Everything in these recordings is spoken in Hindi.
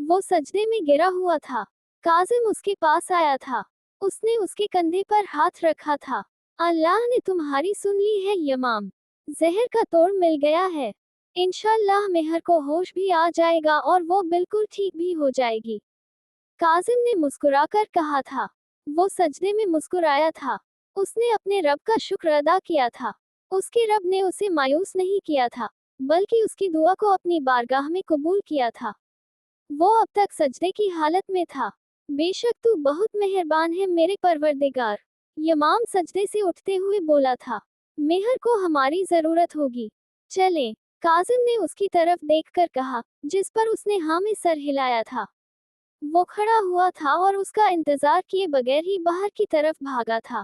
वो सजदे में गिरा हुआ था। काजिम उसके पास आया था। उसने उसके कंधे पर हाथ रखा था। अल्लाह ने तुम्हारी सुन ली है यमाम। जहर का तोड़ मिल गया है। इंशाअल्लाह मेहर को होश भी आ जाएगा और वो बिल्कुल ठीक भी हो जाएगी। काजिम ने मुस्कुराकर कहा था। वो सजदे में मुस्कुराया था। उसने अपने रब का शुक्र अदा किया था। उसके रब ने उसे मायूस नहीं किया था, बल्कि उसकी दुआ को अपनी बारगाह में कबूल किया था। वो अब तक सजदे की हालत में था। बेशक तू बहुत मेहरबान है मेरे परवरदिगार। यमाम सजदे से उठते हुए बोला था। मेहर को हमारी जरूरत होगी। चलें। काजिम ने उसकी तरफ देखकर कहा, जिस पर उसने हाँ में सर हिलाया था। वो खड़ा हुआ था और उसका इंतजार किए बगैर ही बाहर की तरफ भागा था।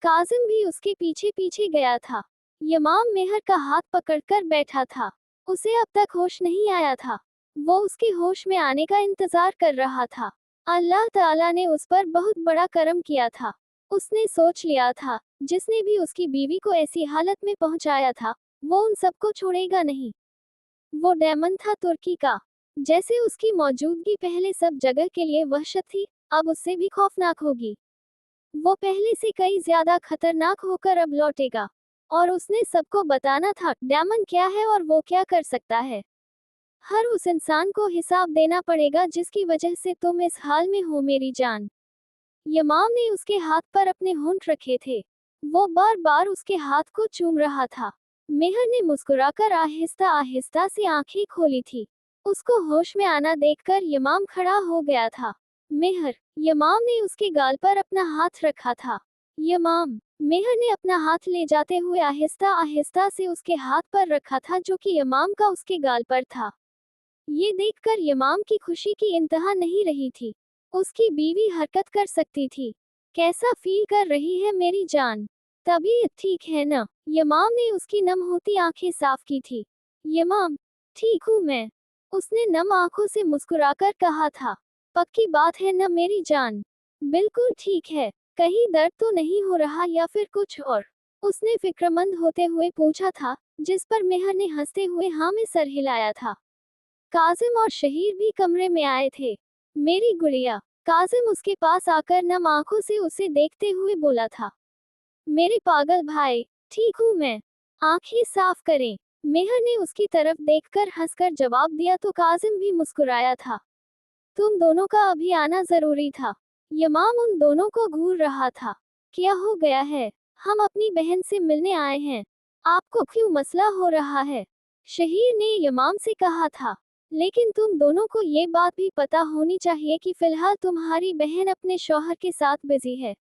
काजिम भी उसके पीछे पीछे गया था। यमाम मेहर का हाथ पकड़कर बैठा था। उसे अब तक होश नहीं आया था। वो उसके होश में आने का इंतजार कर रहा था। अल्लाह ताला ने उस पर बहुत बड़ा करम किया था। उसने सोच लिया था, जिसने भी उसकी बीवी को ऐसी हालत में पहुंचाया था, वो उन सबको छोड़ेगा नहीं। वो डेमन था तुर्की का। जैसे उसकी मौजूदगी पहले सब जगह के लिए वहशत थी, अब उससे भी खौफनाक होगी। वो पहले से कई ज्यादा खतरनाक होकर अब लौटेगा। और उसने सबको बताना था डेमन क्या है और वो क्या कर सकता है। हर उस इंसान को हिसाब देना पड़ेगा जिसकी वजह से तुम इस हाल में हो मेरी जान। यमाम ने उसके हाथ पर अपने होंठ रखे थे। वो बार बार उसके हाथ को चूम रहा था। मेहर ने मुस्कुराकर आहिस्ता आहिस्ता से आंखें खोली थी। उसको होश में आना देखकर यमाम खड़ा हो गया था। मेहर। यमाम ने उसके गाल पर अपना हाथ रखा था। यमाम। मेहर ने अपना हाथ ले जाते हुए आहिस्ता आहिस्ता से उसके हाथ पर रखा था जो कि यमाम का उसके गाल पर था। ये देखकर यमाम की खुशी की इंतहा नहीं रही थी। उसकी बीवी हरकत कर सकती थी। कैसा फील कर रही है मेरी जान? तबीयत ठीक है ना? यमाम ने उसकी नम होती आंखें साफ की थी। यमाम। ठीक हूँ मैं। उसने नम आंखों से मुस्कुराकर कहा था। पक्की बात है ना मेरी जान? बिल्कुल ठीक है। कहीं दर्द तो नहीं हो रहा या फिर कुछ और? उसने फिक्रमंद होते हुए पूछा था, जिस पर मेहर ने हंसते हुए हाँ में सर हिलाया था। काजिम और शहीर भी कमरे में आए थे। मेरी गुड़िया। काजिम उसके पास आकर नम आंखों से उसे देखते हुए बोला था। मेरे पागल भाई। ठीक हूँ मैं। आंखें साफ करें। मेहर ने उसकी तरफ देखकर हंसकर जवाब दिया तो काजिम भी मुस्कुराया था। तुम दोनों का अभी आना जरूरी था। यमाम उन दोनों को घूर रहा था। क्या हो गया है? हम अपनी बहन से मिलने आए हैं। आपको क्यों मसला हो रहा है? शहीर ने यमाम से कहा था। लेकिन तुम दोनों को ये बात भी पता होनी चाहिए कि फिलहाल तुम्हारी बहन अपने शौहर के साथ बिजी है।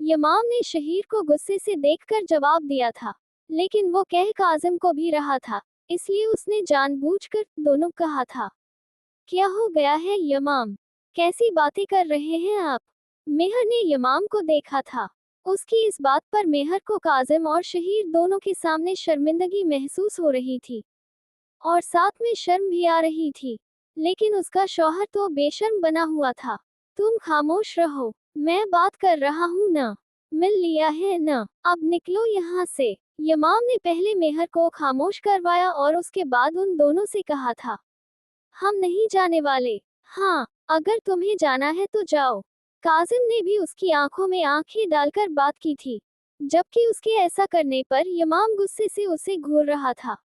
यमाम ने शहीर को गुस्से से देखकर जवाब दिया था। लेकिन वो कह काजिम को भी रहा था, इसलिए उसने जानबूझकर दोनों कहा था। क्या हो गया है यमाम? कैसी बातें कर रहे हैं आप? मेहर ने यमाम को देखा था। उसकी इस बात पर मेहर को काजिम और शहीर दोनों के सामने शर्मिंदगी महसूस हो रही थी। और साथ में शर्म भी आ रही थी। लेकिन उसका शौहर तो बेशर्म बना हुआ था। तुम खामोश रहो। मैं बात कर रहा हूँ ना। मिल लिया है ना? अब निकलो यहाँ से। यमाम ने पहले मेहर को खामोश करवाया और उसके बाद उन दोनों से कहा था। हम नहीं जाने वाले। हाँ, अगर तुम्हें जाना है तो जाओ। काजिम ने भी उसकी आंखों में आंखें डालकर बात की थी। जबकि उसके ऐसा करने पर यमाम गुस्से से उसे घूर रहा था।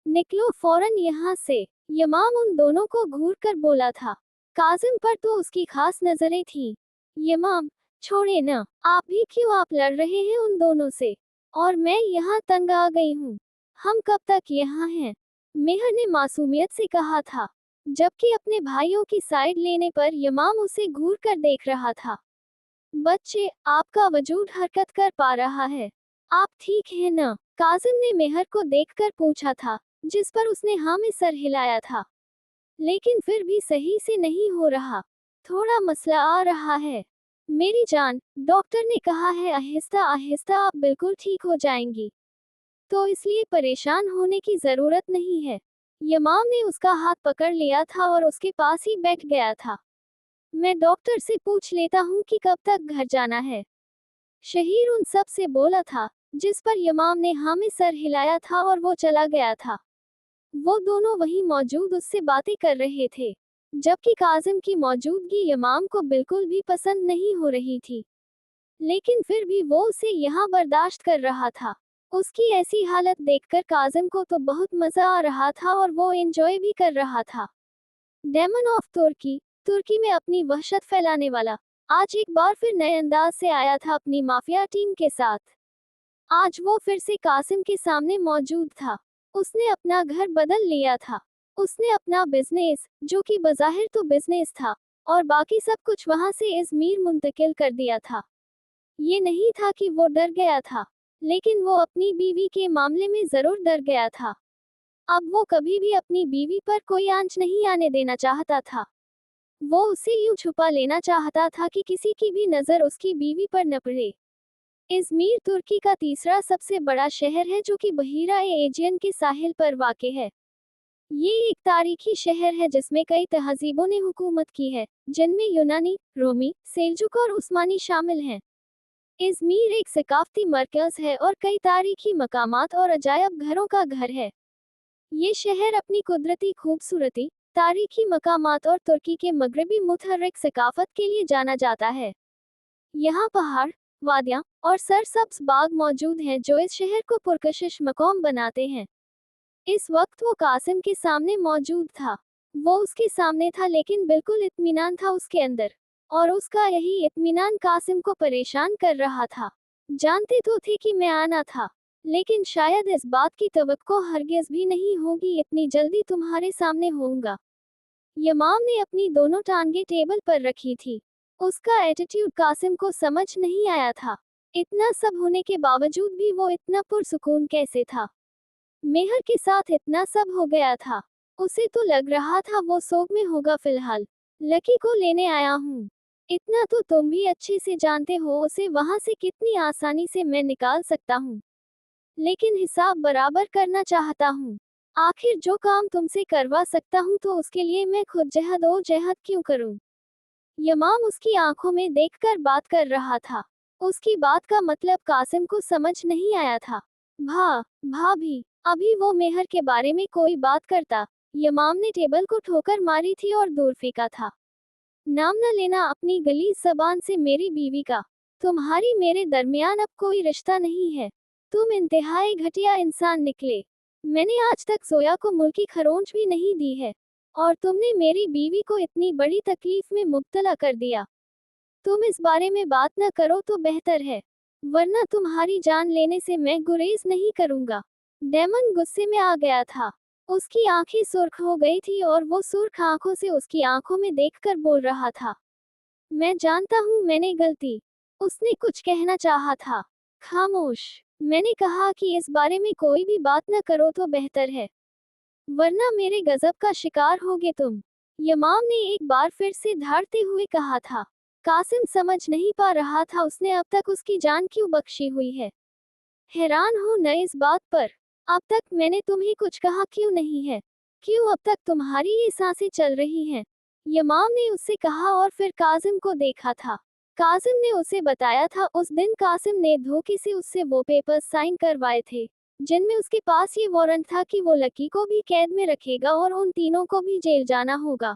निकलो फौरन यहाँ से। यमाम उन दोनों को घूर कर बोला था। काजिम पर तो उसकी खास नजरें थीं। यमाम। छोड़े न। आप भी क्यों आप लड़ रहे हैं उन दोनों से? और मैं यहाँ तंग आ गई हूँ। हम कब तक यहाँ हैं? मेहर ने मासूमियत से कहा था। जबकि अपने भाइयों की साइड लेने पर यमाम उसे घूर कर देख रहा था। बच्चे, आपका वजूद हरकत कर पा रहा है। आप ठीक हैं न? काजिम ने मेहर को देखकर पूछा था, जिस पर उसने हाँ में सर हिलाया था। लेकिन फिर भी सही से नहीं हो रहा। थोड़ा मसला आ रहा है। मेरी जान, डॉक्टर ने कहा है आहिस्ता आहिस्ता आप बिल्कुल ठीक हो जाएंगी। तो इसलिए परेशान होने की जरूरत नहीं है। यमाम ने उसका हाथ पकड़ लिया था और उसके पास ही बैठ गया था। मैं डॉक्टर से पूछ लेता हूँ कि कब तक घर जाना है। शहीर उन सब से बोला था, जिस पर यमाम ने हाँ में सर हिलाया था और वो चला गया था। वो दोनों वहीं मौजूद उससे बातें कर रहे थे। जबकि काजिम की मौजूदगी यमाम को बिल्कुल भी पसंद नहीं हो रही थी। लेकिन फिर भी वो उसे यहाँ बर्दाश्त कर रहा था। उसकी ऐसी हालत देखकर काजिम को तो बहुत मजा आ रहा था और वो एंजॉय भी कर रहा था। डेमन ऑफ तुर्की, तुर्की में अपनी वहशत फैलाने वाला, आज एक बार फिर नए अंदाज से आया था अपनी माफिया टीम के साथ। आज वो फिर से कासिम के सामने मौजूद था। उसने अपना घर बदल लिया था। उसने अपना बिजनेस, जो कि बज़ाहिर तो बिजनेस था, और बाकी सब कुछ वहां से इज़मीर मुंतकिल कर दिया था। ये नहीं था कि वो डर गया था, लेकिन वो अपनी बीवी के मामले में जरूर डर गया था। अब वो कभी भी अपनी बीवी पर कोई आंच नहीं आने देना चाहता था। वो उसे यूं छुपा लेना चाहता था कि किसी की भी नजर उसकी बीवी पर न पड़े। इज़मीर तुर्की का तीसरा सबसे बड़ा शहर है जो कि बहीरा एजियन के साहिल पर वाक़ है। ये एक तारीखी शहर है जिसमें कई तहजीबों ने हुकूमत की है, जिनमें यूनानी, रोमी, सेल्जुक और उस्मानी शामिल हैं। इज़मीर एक सकाफती मरकज़ है और कई तारीखी मकामात और अजायब घरों का घर है। ये शहर अपनी कुदरती खूबसूरती, तारीखी मकामात और तुर्की के मगरबी मुतहर्रिक सकाफत के लिए जाना जाता है। यहाँ पहाड़, वादियाँ और सरसब्ज बाग मौजूद हैं जो इस शहर को पुरकशिश मकाम बनाते हैं। इस वक्त वो कासिम के सामने मौजूद था। वो उसके सामने था लेकिन बिल्कुल इत्मीनान था उसके अंदर, और उसका यही इत्मीनान कासिम को परेशान कर रहा था। जानते तो थे कि मैं आना था, लेकिन शायद इस बात की तवक्को हरगिज़ भी नहीं होगी इतनी जल्दी तुम्हारे सामने होऊंगा। यमाम ने अपनी दोनों टांगे टेबल पर रखी थी। उसका एटीट्यूड कासिम को समझ नहीं आया था। इतना सब होने के बावजूद भी वो इतना पुरसुकून कैसे था। मेहर के साथ इतना सब हो गया था। उसे तो लग रहा था वो सोग में होगा। फिलहाल लकी को लेने आया हूँ। इतना तो तुम भी अच्छे से जानते हो उसे वहां से कितनी आसानी से मैं निकाल सकता हूँ। लेकिन हिसाब बराबर करना चाहता हूँ। आखिर जो काम तुमसे करवा सकता हूँ तो उसके लिए मैं खुद जहद ओ जहद क्यों करूँ। यमाम उसकी आंखों में देखकर बात कर रहा था। उसकी बात का मतलब कासिम को समझ नहीं आया था। भाभी, अभी वो मेहर के बारे में कोई बात करता, यमाम ने टेबल को ठोकर मारी थी और दूर फेंका था। नाम न लेना अपनी गलीज जबान से मेरी बीवी का। तुम्हारी मेरे दरमियान अब कोई रिश्ता नहीं है। तुम इंतहाई घटिया इंसान निकले। मैंने आज तक जोया को मुल्की खरोंच भी नहीं दी है, और तुमने मेरी बीवी को इतनी बड़ी तकलीफ में मुब्तला कर दिया। तुम इस बारे में बात न करो तो बेहतर है, वरना तुम्हारी जान लेने से मैं गुरेज नहीं करूंगा। डेमन गुस्से में आ गया था। उसकी आंखें सुर्ख हो गई थी और वो सुर्ख आंखों से उसकी आंखों में देखकर बोल रहा था, मैं जानता हूँ मैंने गलती। उसने कुछ कहना चाहा था। खामोश। मैंने कहा कि इस बारे में कोई भी बात न करो तो बेहतर है, वरना मेरे गजब का शिकार होगे तुम। यमाम ने एक बार फिर से धारते हुए कहा था। कासिम समझ नहीं पा रहा था उसने अब तक उसकी जान क्यों बख्शी हुई है। हैरान हो न इस बात पर। अब तक मैंने तुम्हें कुछ कहा क्यों नहीं है? क्यों अब तक तुम्हारी ये सांसें चल रही हैं? यमाम ने उससे कहा और फिर कासिम को देखा था। कासिम ने उसे बताया था उस दिन कासिम ने धोखे से उससे वो पेपर्स साइन करवाए थे, जिनमें उसके पास ये वारंट था कि वो लकी को भी कैद में रखेगा और उन तीनों को भी जेल जाना होगा।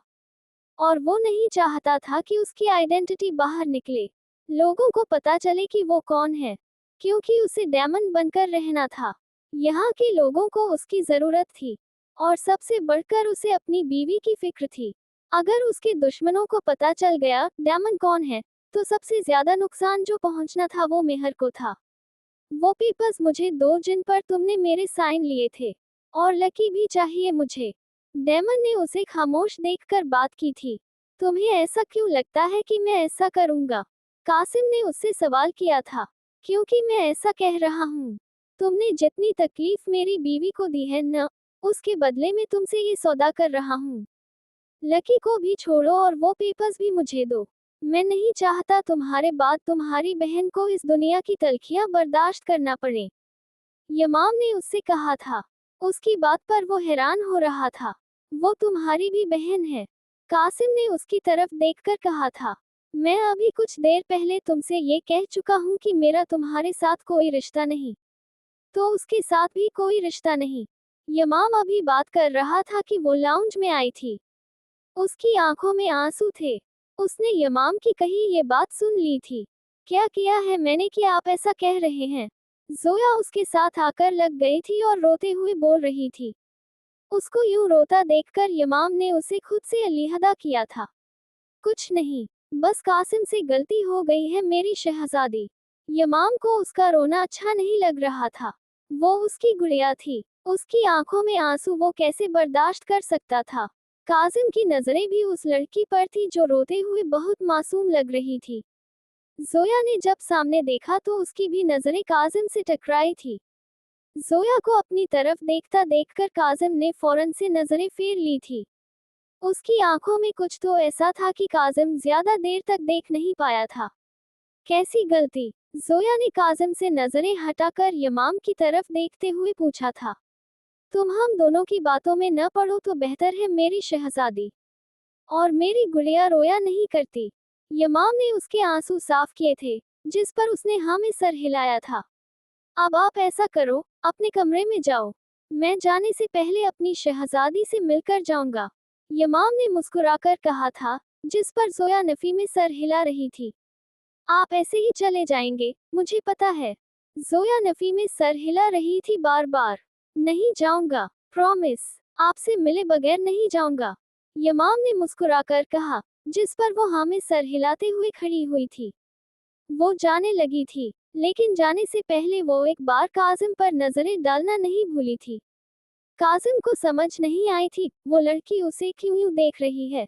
और वो नहीं चाहता था कि उसकी आइडेंटिटी बाहर निकले, लोगों को पता चले कि वो कौन है, क्योंकि उसे डायमंड बनकर रहना था। यहाँ के लोगों को उसकी जरूरत थी, और सबसे बढ़कर उसे अपनी बीवी की फिक्र थी। अगर उसके दुश्मनों को पता चल गया डायमंड कौन है, तो सबसे ज्यादा नुकसान जो पहुंचना था वो मेहर को था। वो पेपर्स मुझे दो जिन पर तुमने मेरे साइन लिए थे, और लकी भी चाहिए मुझे। डेमन ने उसे खामोश देखकर बात की थी। तुम्हें ऐसा क्यों लगता है कि मैं ऐसा करूंगा? कासिम ने उससे सवाल किया था। क्योंकि मैं ऐसा कह रहा हूँ। तुमने जितनी तकलीफ मेरी बीवी को दी है न, उसके बदले में तुमसे ये सौदा कर रहा हूँ। लकी को भी छोड़ो और वो पेपर्स भी मुझे दो। मैं नहीं चाहता तुम्हारे बाद तुम्हारी बहन को इस दुनिया की तलखियां बर्दाश्त करना पड़े। यमाम ने उससे कहा था। उसकी बात पर वो हैरान हो रहा था। वो तुम्हारी भी बहन है। कासिम ने उसकी तरफ देखकर कहा था। मैं अभी कुछ देर पहले तुमसे ये कह चुका हूँ कि मेरा तुम्हारे साथ कोई रिश्ता नहीं, तो उसके साथ भी कोई रिश्ता नहीं। यमाम अभी बात कर रहा था कि वो लाउंज में आई थी। उसकी आंखों में आंसू थे। उसने यमाम की कही ये बात सुन ली थी। क्या किया है मैंने कि आप ऐसा कह रहे हैं? जोया उसके साथ आकर लग गई थी और रोते हुए बोल रही थी। उसको यूं रोता देखकर यमाम ने उसे खुद से अलहदा किया था। कुछ नहीं, बस कासिम से गलती हो गई है मेरी शहजादी। यमाम को उसका रोना अच्छा नहीं लग रहा था। वो उसकी गुड़िया थी, उसकी आंखों में आंसू वो कैसे बर्दाश्त कर सकता था। कासिम की नजरें भी उस लड़की पर थी जो रोते हुए बहुत मासूम लग रही थी। जोया ने जब सामने देखा तो उसकी भी नजरें कासिम से टकराई थी। जोया को अपनी तरफ देखता देखकर कासिम ने फौरन से नजरें फेर ली थी। उसकी आंखों में कुछ तो ऐसा था कि कासिम ज्यादा देर तक देख नहीं पाया था। कैसी गलती? जोया ने कासिम से नजरें हटाकर यमाम की तरफ देखते हुए पूछा था। तुम हम दोनों की बातों में न पड़ो तो बेहतर है मेरी शहजादी। और मेरी गुड़िया रोया नहीं करती। यमाम ने उसके आंसू साफ किए थे, जिस पर उसने हाँ में सर हिलाया था। अब आप ऐसा करो, अपने कमरे में जाओ। मैं जाने से पहले अपनी शहजादी से मिलकर जाऊंगा। यमाम ने मुस्कुराकर कहा था, जिस पर जोया नफी में सर हिला रही थी। आप ऐसे ही चले जाएंगे, मुझे पता है। जोया नफी में सर हिला रही थी बार बार। नहीं जाऊंगा, प्रॉमिस, आपसे मिले बगैर नहीं जाऊंगा। यमाम ने मुस्कुराकर कहा, जिस पर वो हाँ में सर हिलाते हुए खड़ी हुई थी। वो जाने लगी थी, लेकिन जाने से पहले वो एक बार कासिम पर नजरें डालना नहीं भूली थी। कासिम को समझ नहीं आई थी वो लड़की उसे क्यों यूं देख रही है,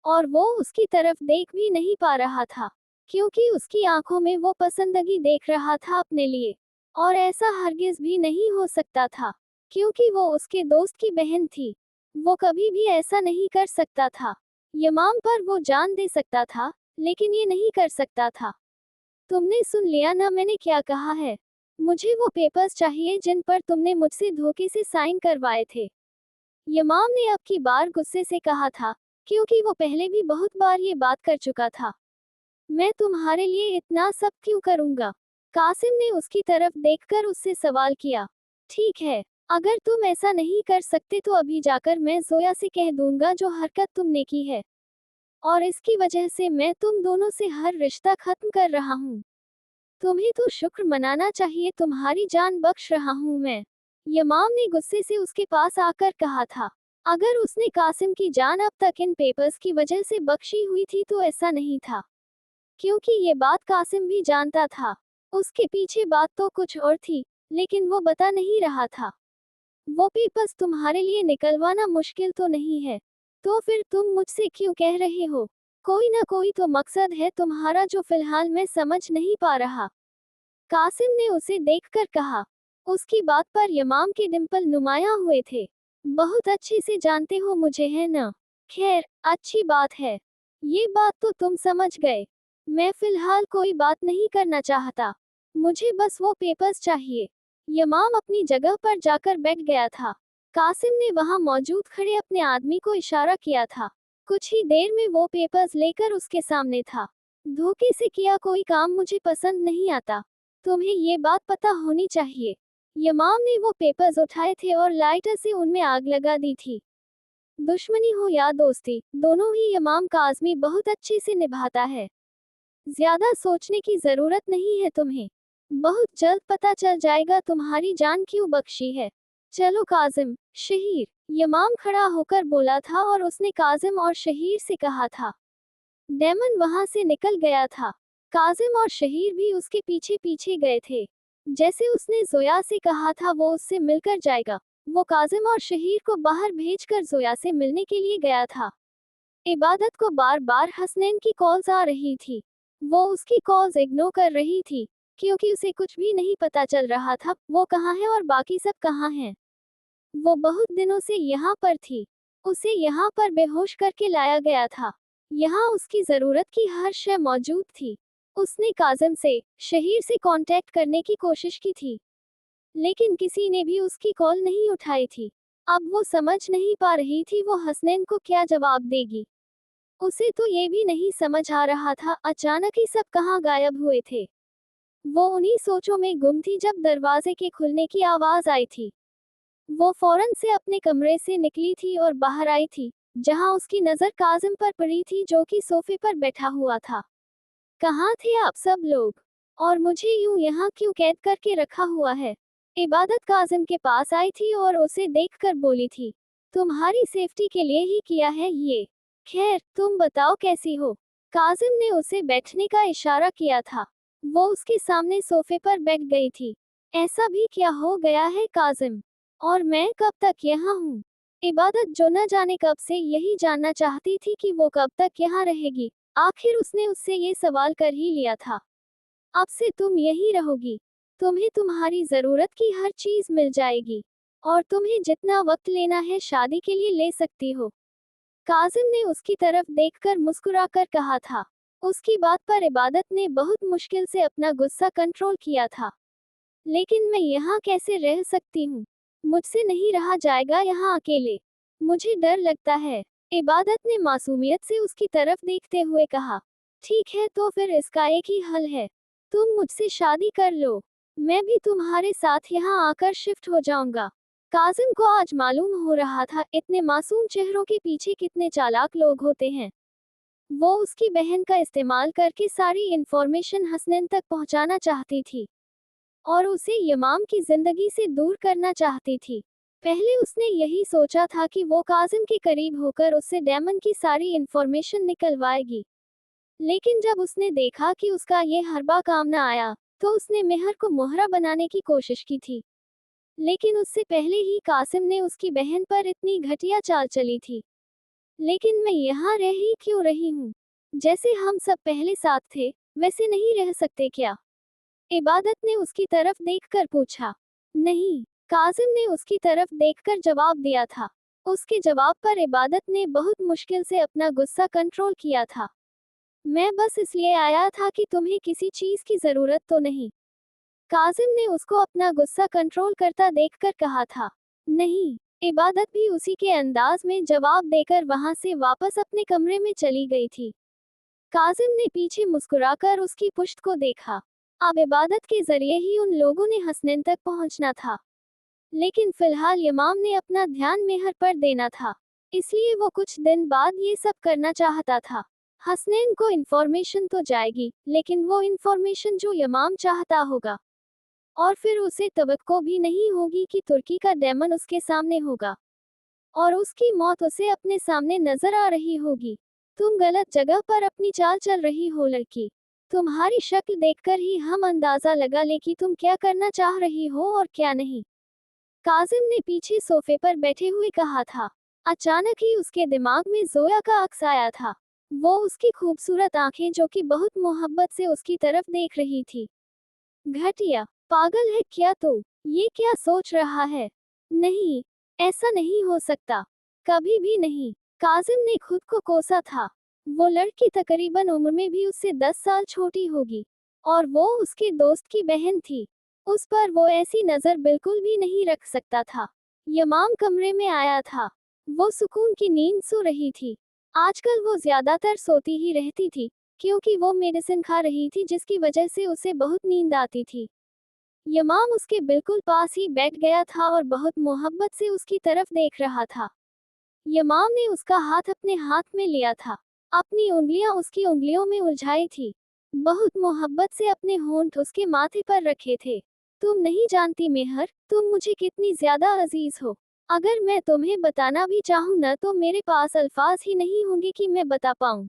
और वो उसकी तरफ देख भी नहीं पा रहा था, क्योंकि उसकी आंखों में वो पसंदगी देख रहा था अपने लिए। और ऐसा हरगिज भी नहीं हो सकता था, क्योंकि वो उसके दोस्त की बहन थी। वो कभी भी ऐसा नहीं कर सकता था। यमाम पर वो जान दे सकता था, लेकिन ये नहीं कर सकता था। तुमने सुन लिया ना मैंने क्या कहा है? मुझे वो पेपर्स चाहिए जिन पर तुमने मुझसे धोखे से साइन करवाए थे। यमाम ने अब की बार गुस्से से कहा था, क्योंकि वो पहले भी बहुत बार ये बात कर चुका था। मैं तुम्हारे लिए इतना सब क्यों करूंगा? कासिम ने उसकी तरफ देखकर उससे सवाल किया। ठीक है, अगर तुम ऐसा नहीं कर सकते तो अभी जाकर मैं जोया से कह दूंगा जो हरकत तुमने की है, और इसकी वजह से मैं तुम दोनों से हर रिश्ता खत्म कर रहा हूँ। तुम्हें तो शुक्र मनाना चाहिए, तुम्हारी जान बख्श रहा हूँ मैं। यमाम ने गुस्से से उसके पास आकर कहा था। अगर उसने कासिम की जान अब तक इन पेपर्स की वजह से बख्शी हुई थी तो ऐसा नहीं था, क्योंकि ये बात कासिम भी जानता था। उसके पीछे बात तो कुछ और थी, लेकिन वो बता नहीं रहा था। वो पेपर्स तुम्हारे लिए निकलवाना मुश्किल तो नहीं है, तो फिर तुम मुझसे क्यों कह रहे हो? कोई ना कोई तो मकसद है तुम्हारा जो फिलहाल मैं समझ नहीं पा रहा। कासिम ने उसे देखकर कहा। उसकी बात पर यमाम के डिंपल नुमायां हुए थे। बहुत अच्छे से जानते हो मुझे, है ना? खैर, अच्छी बात है। ये बात तो तुम समझ गए। मैं फिलहाल कोई बात नहीं करना चाहता। मुझे बस वो पेपर्स चाहिए। यमाम अपनी जगह पर जाकर बैठ गया था। कासिम ने वहां मौजूद खड़े अपने आदमी को इशारा किया था। कुछ ही देर में वो पेपर्स लेकर उसके सामने था। धोखे से किया कोई काम मुझे पसंद नहीं आता। तुम्हें ये बात पता होनी चाहिए। यमाम ने वो पेपर्स उठाए थे और लाइटर से उनमें आग लगा दी थी। दुश्मनी हो या दोस्ती, दोनों ही यमाम का आज़मी बहुत अच्छे से निभाता है। ज्यादा सोचने की जरूरत नहीं है तुम्हें। बहुत जल्द पता चल जाएगा तुम्हारी जान क्यों बख्शी है। चलो काजिम, शहीर, यमाम खड़ा होकर बोला था और उसने काजिम और शहीर से कहा था। डेमन वहां से निकल गया था। काजिम और शहीर भी उसके पीछे पीछे गए थे। जैसे उसने जोया से कहा था वो उससे मिलकर जाएगा, वो काजिम और शहीर को बाहर भेजकर जोया से मिलने के लिए गया था। इबादत को बार बार हसनैन की कॉल्स आ रही थी। वो उसकी कॉल्स इग्नोर कर रही थी, क्योंकि उसे कुछ भी नहीं पता चल रहा था वो कहाँ है और बाकी सब कहाँ हैं। वो बहुत दिनों से यहाँ पर थी। उसे यहाँ पर बेहोश करके लाया गया था। यहाँ उसकी जरूरत की हर शय मौजूद थी। उसने काजिम से, शहीर से कांटेक्ट करने की कोशिश की थी, लेकिन किसी ने भी उसकी कॉल नहीं उठाई थी। अब वो समझ नहीं पा रही थी वो हसनैन को क्या जवाब देगी। उसे तो ये भी नहीं समझ आ रहा था अचानक ही सब कहाँ गायब हुए थे। वो उन्हीं सोचों में गुम थी जब दरवाजे के खुलने की आवाज आई थी। वो फौरन से अपने कमरे से निकली थी और बाहर आई थी, जहां उसकी नजर काजिम पर पड़ी थी जो कि सोफे पर बैठा हुआ था। कहाँ थे आप सब लोग? और मुझे यूं यहाँ क्यों कैद करके रखा हुआ है? इबादत काजिम के पास आई थी और उसे देखकर बोली थी, तुम्हारी सेफ्टी के लिए ही किया है ये। खैर, तुम बताओ कैसी हो? काजिम ने उसे बैठने का इशारा किया था। वो उसके सामने सोफे पर बैठ गई थी। ऐसा भी क्या हो गया है काजिम? और मैं कब तक यहाँ हूँ? इबादत जो न जाने कब से यही जानना चाहती थी कि वो कब तक यहाँ रहेगी। आखिर उसने उससे ये सवाल कर ही लिया था। अब से तुम यही रहोगी। तुम्हें तुम्हारी जरूरत की हर चीज मिल जाएगी। और तुम्हें जितना वक्त लेना है शादी के लिए ले सकती हो। काजिम ने उसकी तरफ देखकर मुस्कुराकर कहा था। उसकी बात पर इबादत ने बहुत मुश्किल से अपना गुस्सा कंट्रोल किया था। लेकिन मैं यहाँ कैसे रह सकती हूँ? मुझसे नहीं रहा जाएगा यहाँ अकेले। मुझे डर लगता है। इबादत ने मासूमियत से उसकी तरफ देखते हुए कहा। ठीक है, तो फिर इसका एक ही हल है। तुम मुझसे शादी कर लो। मैं भी तुम्हारे साथ यहाँ आकर शिफ्ट हो जाऊंगा। काजिम को आज मालूम हो रहा था इतने मासूम चेहरों के पीछे कितने चालाक लोग होते हैं। वो उसकी बहन का इस्तेमाल करके सारी इंफॉर्मेशन हसनैन तक पहुंचाना चाहती थी और उसे यमाम की जिंदगी से दूर करना चाहती थी। पहले उसने यही सोचा था कि वो काजिम के करीब होकर उससे डेमन की सारी इंफॉर्मेशन निकलवाएगी। लेकिन जब उसने देखा कि उसका ये हरबा काम न आया, तो उसने मेहर को मोहरा बनाने की कोशिश की थी। लेकिन उससे पहले ही कासिम ने उसकी बहन पर इतनी घटिया चाल चली थी। लेकिन मैं यहाँ रह ही क्यों रही हूँ? जैसे हम सब पहले साथ थे, वैसे नहीं रह सकते क्या? इबादत ने उसकी तरफ देखकर पूछा। नहीं, काजिम ने उसकी तरफ देखकर जवाब दिया था। उसके जवाब पर इबादत ने बहुत मुश्किल से अपना गुस्सा कंट्रोल किया था। मैं बस इसलिए आया था कि तुम्हें किसी चीज की जरूरत तो नहीं? काजिम ने उसको अपना गुस्सा कंट्रोल करता देखकर कहा था। नहीं। इबादत भी उसी के अंदाज में जवाब देकर वहां से वापस अपने कमरे में चली गई थी। काजिम ने पीछे मुस्कुराकर उसकी पुश्त को देखा। अब इबादत के जरिए ही उन लोगों ने हसनैन तक पहुंचना था। लेकिन फिलहाल यमाम ने अपना ध्यान मेहर पर देना था। इसलिए वो कुछ दिन बाद ये सब करना चाहता था। हसनैन को इन्फॉर्मेशन तो जाएगी, लेकिन वो इन्फॉर्मेशन जो यमाम चाहता होगा। और फिर उसे तवक्को भी नहीं होगी कि तुर्की का डेमन उसके सामने होगा और उसकी मौत उसे अपने सामने नजर आ रही होगी। तुम गलत जगह पर अपनी चाल चल रही हो लड़की। तुम्हारी शक्ल देखकर ही हम अंदाजा लगा ले कि तुम क्या करना चाह रही हो और क्या नहीं। काजिम ने पीछे सोफे पर बैठे हुए कहा था। अचानक ही उसके दिमाग में जोया का अक्स आया था। वो उसकी खूबसूरत आंखें जो कि बहुत मोहब्बत से उसकी तरफ देख रही थी। घटिया, पागल है क्या तू? ये क्या सोच रहा है? नहीं, ऐसा नहीं हो सकता, कभी भी नहीं। काजिम ने खुद को कोसा था। वो लड़की तकरीबन उम्र में भी उससे 10 साल छोटी होगी और वो उसके दोस्त की बहन थी। उस पर वो ऐसी नजर बिल्कुल भी नहीं रख सकता था। यमाम कमरे में आया था। वो सुकून की नींद सो रही थी। आजकल वो ज्यादातर सोती ही रहती थी, क्योंकि वो मेडिसिन खा रही थी जिसकी वजह से उसे बहुत नींद आती थी। यमाम उसके बिल्कुल पास ही बैठ गया था और बहुत मोहब्बत से उसकी तरफ देख रहा था। यमाम ने उसका हाथ अपने हाथ में लिया था। अपनी उंगलियां उसकी उंगलियों में उलझाई थी। बहुत मोहब्बत से अपने होंठ उसके माथे पर रखे थे। तुम नहीं जानती मेहर, तुम मुझे कितनी ज्यादा अजीज हो। अगर मैं तुम्हें बताना भी चाहूँ न तो मेरे पास अल्फाज ही नहीं होंगे कि मैं बता पाऊँ।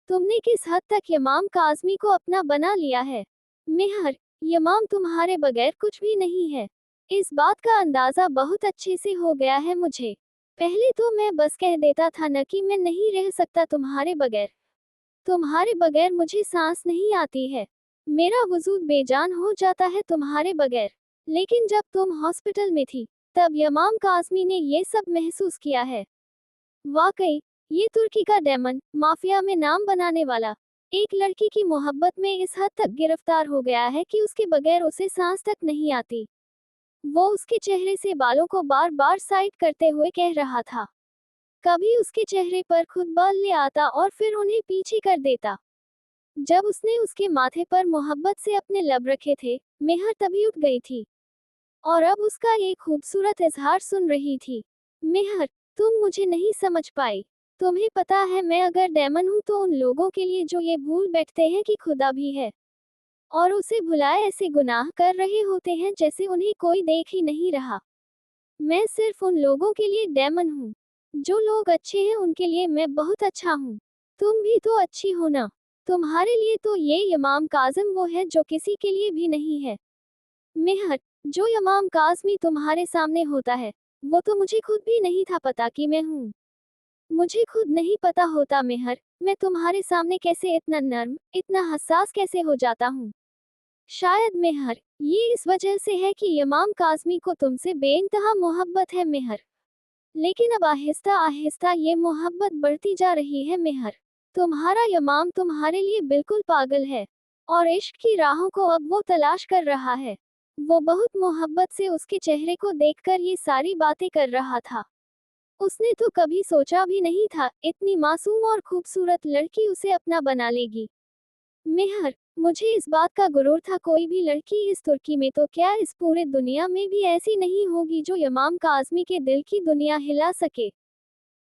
तुमने किस हद तक यमाम काज़मी को अपना बना लिया है। मेहर, यमाम तुम्हारे बगैर कुछ भी नहीं है। इस बात का अंदाजा बहुत अच्छे से हो गया है मुझे। पहले तो मैं बस कह देता था न कि मैं नहीं रह सकता तुम्हारे बगैर। तुम्हारे बगैर मुझे सांस नहीं आती है। मेरा वजूद बेजान हो जाता है तुम्हारे बगैर। लेकिन जब तुम हॉस्पिटल में थी, तब यमाम काज़मी ने ये सब महसूस किया है। वाकई, ये तुर्की का डेमन, माफिया में नाम बनाने वाला, एक लड़की की मोहब्बत में इस हद तक गिरफ्तार हो गया है कि उसके बगैर उसे सांस तक नहीं आती। वो उसके चेहरे से बालों को बार बार साइड करते हुए कह रहा था। कभी उसके चेहरे पर खुद बाल ले आता और फिर उन्हें पीछे कर देता। जब उसने उसके माथे पर मोहब्बत से अपने लब रखे थे, मेहर तभी उठ गई थी और अब उसका एक खूबसूरत इजहार सुन रही थी। मेहर, तुम मुझे नहीं समझ पाई। तुम्हें पता है मैं अगर डेमन हूँ तो उन लोगों के लिए जो ये भूल बैठते हैं कि खुदा भी है और उसे भुलाए ऐसे गुनाह कर रहे होते हैं जैसे उन्हें कोई देख ही नहीं रहा। मैं सिर्फ उन लोगों के लिए डेमन हूँ। जो लोग अच्छे हैं उनके लिए मैं बहुत अच्छा हूँ। तुम भी तो अच्छी हो ना। तुम्हारे लिए तो ये इमाम काज़िम वो है जो किसी के लिए भी नहीं है। मेहर, जो इमाम काज़मी तुम्हारे सामने होता है, वो तो मुझे खुद भी नहीं था पता कि मैं हूँ। मुझे खुद नहीं पता होता मेहर, मैं तुम्हारे सामने कैसे इतना नर्म, इतना हसास कैसे हो जाता हूँ। शायद मेहर, ये इस वजह से है कि इमाम काज़मी को तुमसे बेइंतहा मोहब्बत है मेहर। लेकिन अब आहिस्ता आहिस्ता ये मोहब्बत बढ़ती जा रही है मेहर। तुम्हारा इमाम तुम्हारे लिए बिल्कुल पागल है और इश्क की राहों को अब वो तलाश कर रहा है। वो बहुत मोहब्बत से उसके चेहरे को देखकर ये सारी बातें कर रहा था। उसने तो कभी सोचा भी नहीं था इतनी मासूम और खूबसूरत लड़की उसे अपना बना लेगी। मेहर, मुझे इस बात का गुरूर था कोई भी लड़की इस तुर्की में तो क्या इस पूरे दुनिया में भी ऐसी नहीं होगी जो इमाम काज़मी के दिल की दुनिया हिला सके।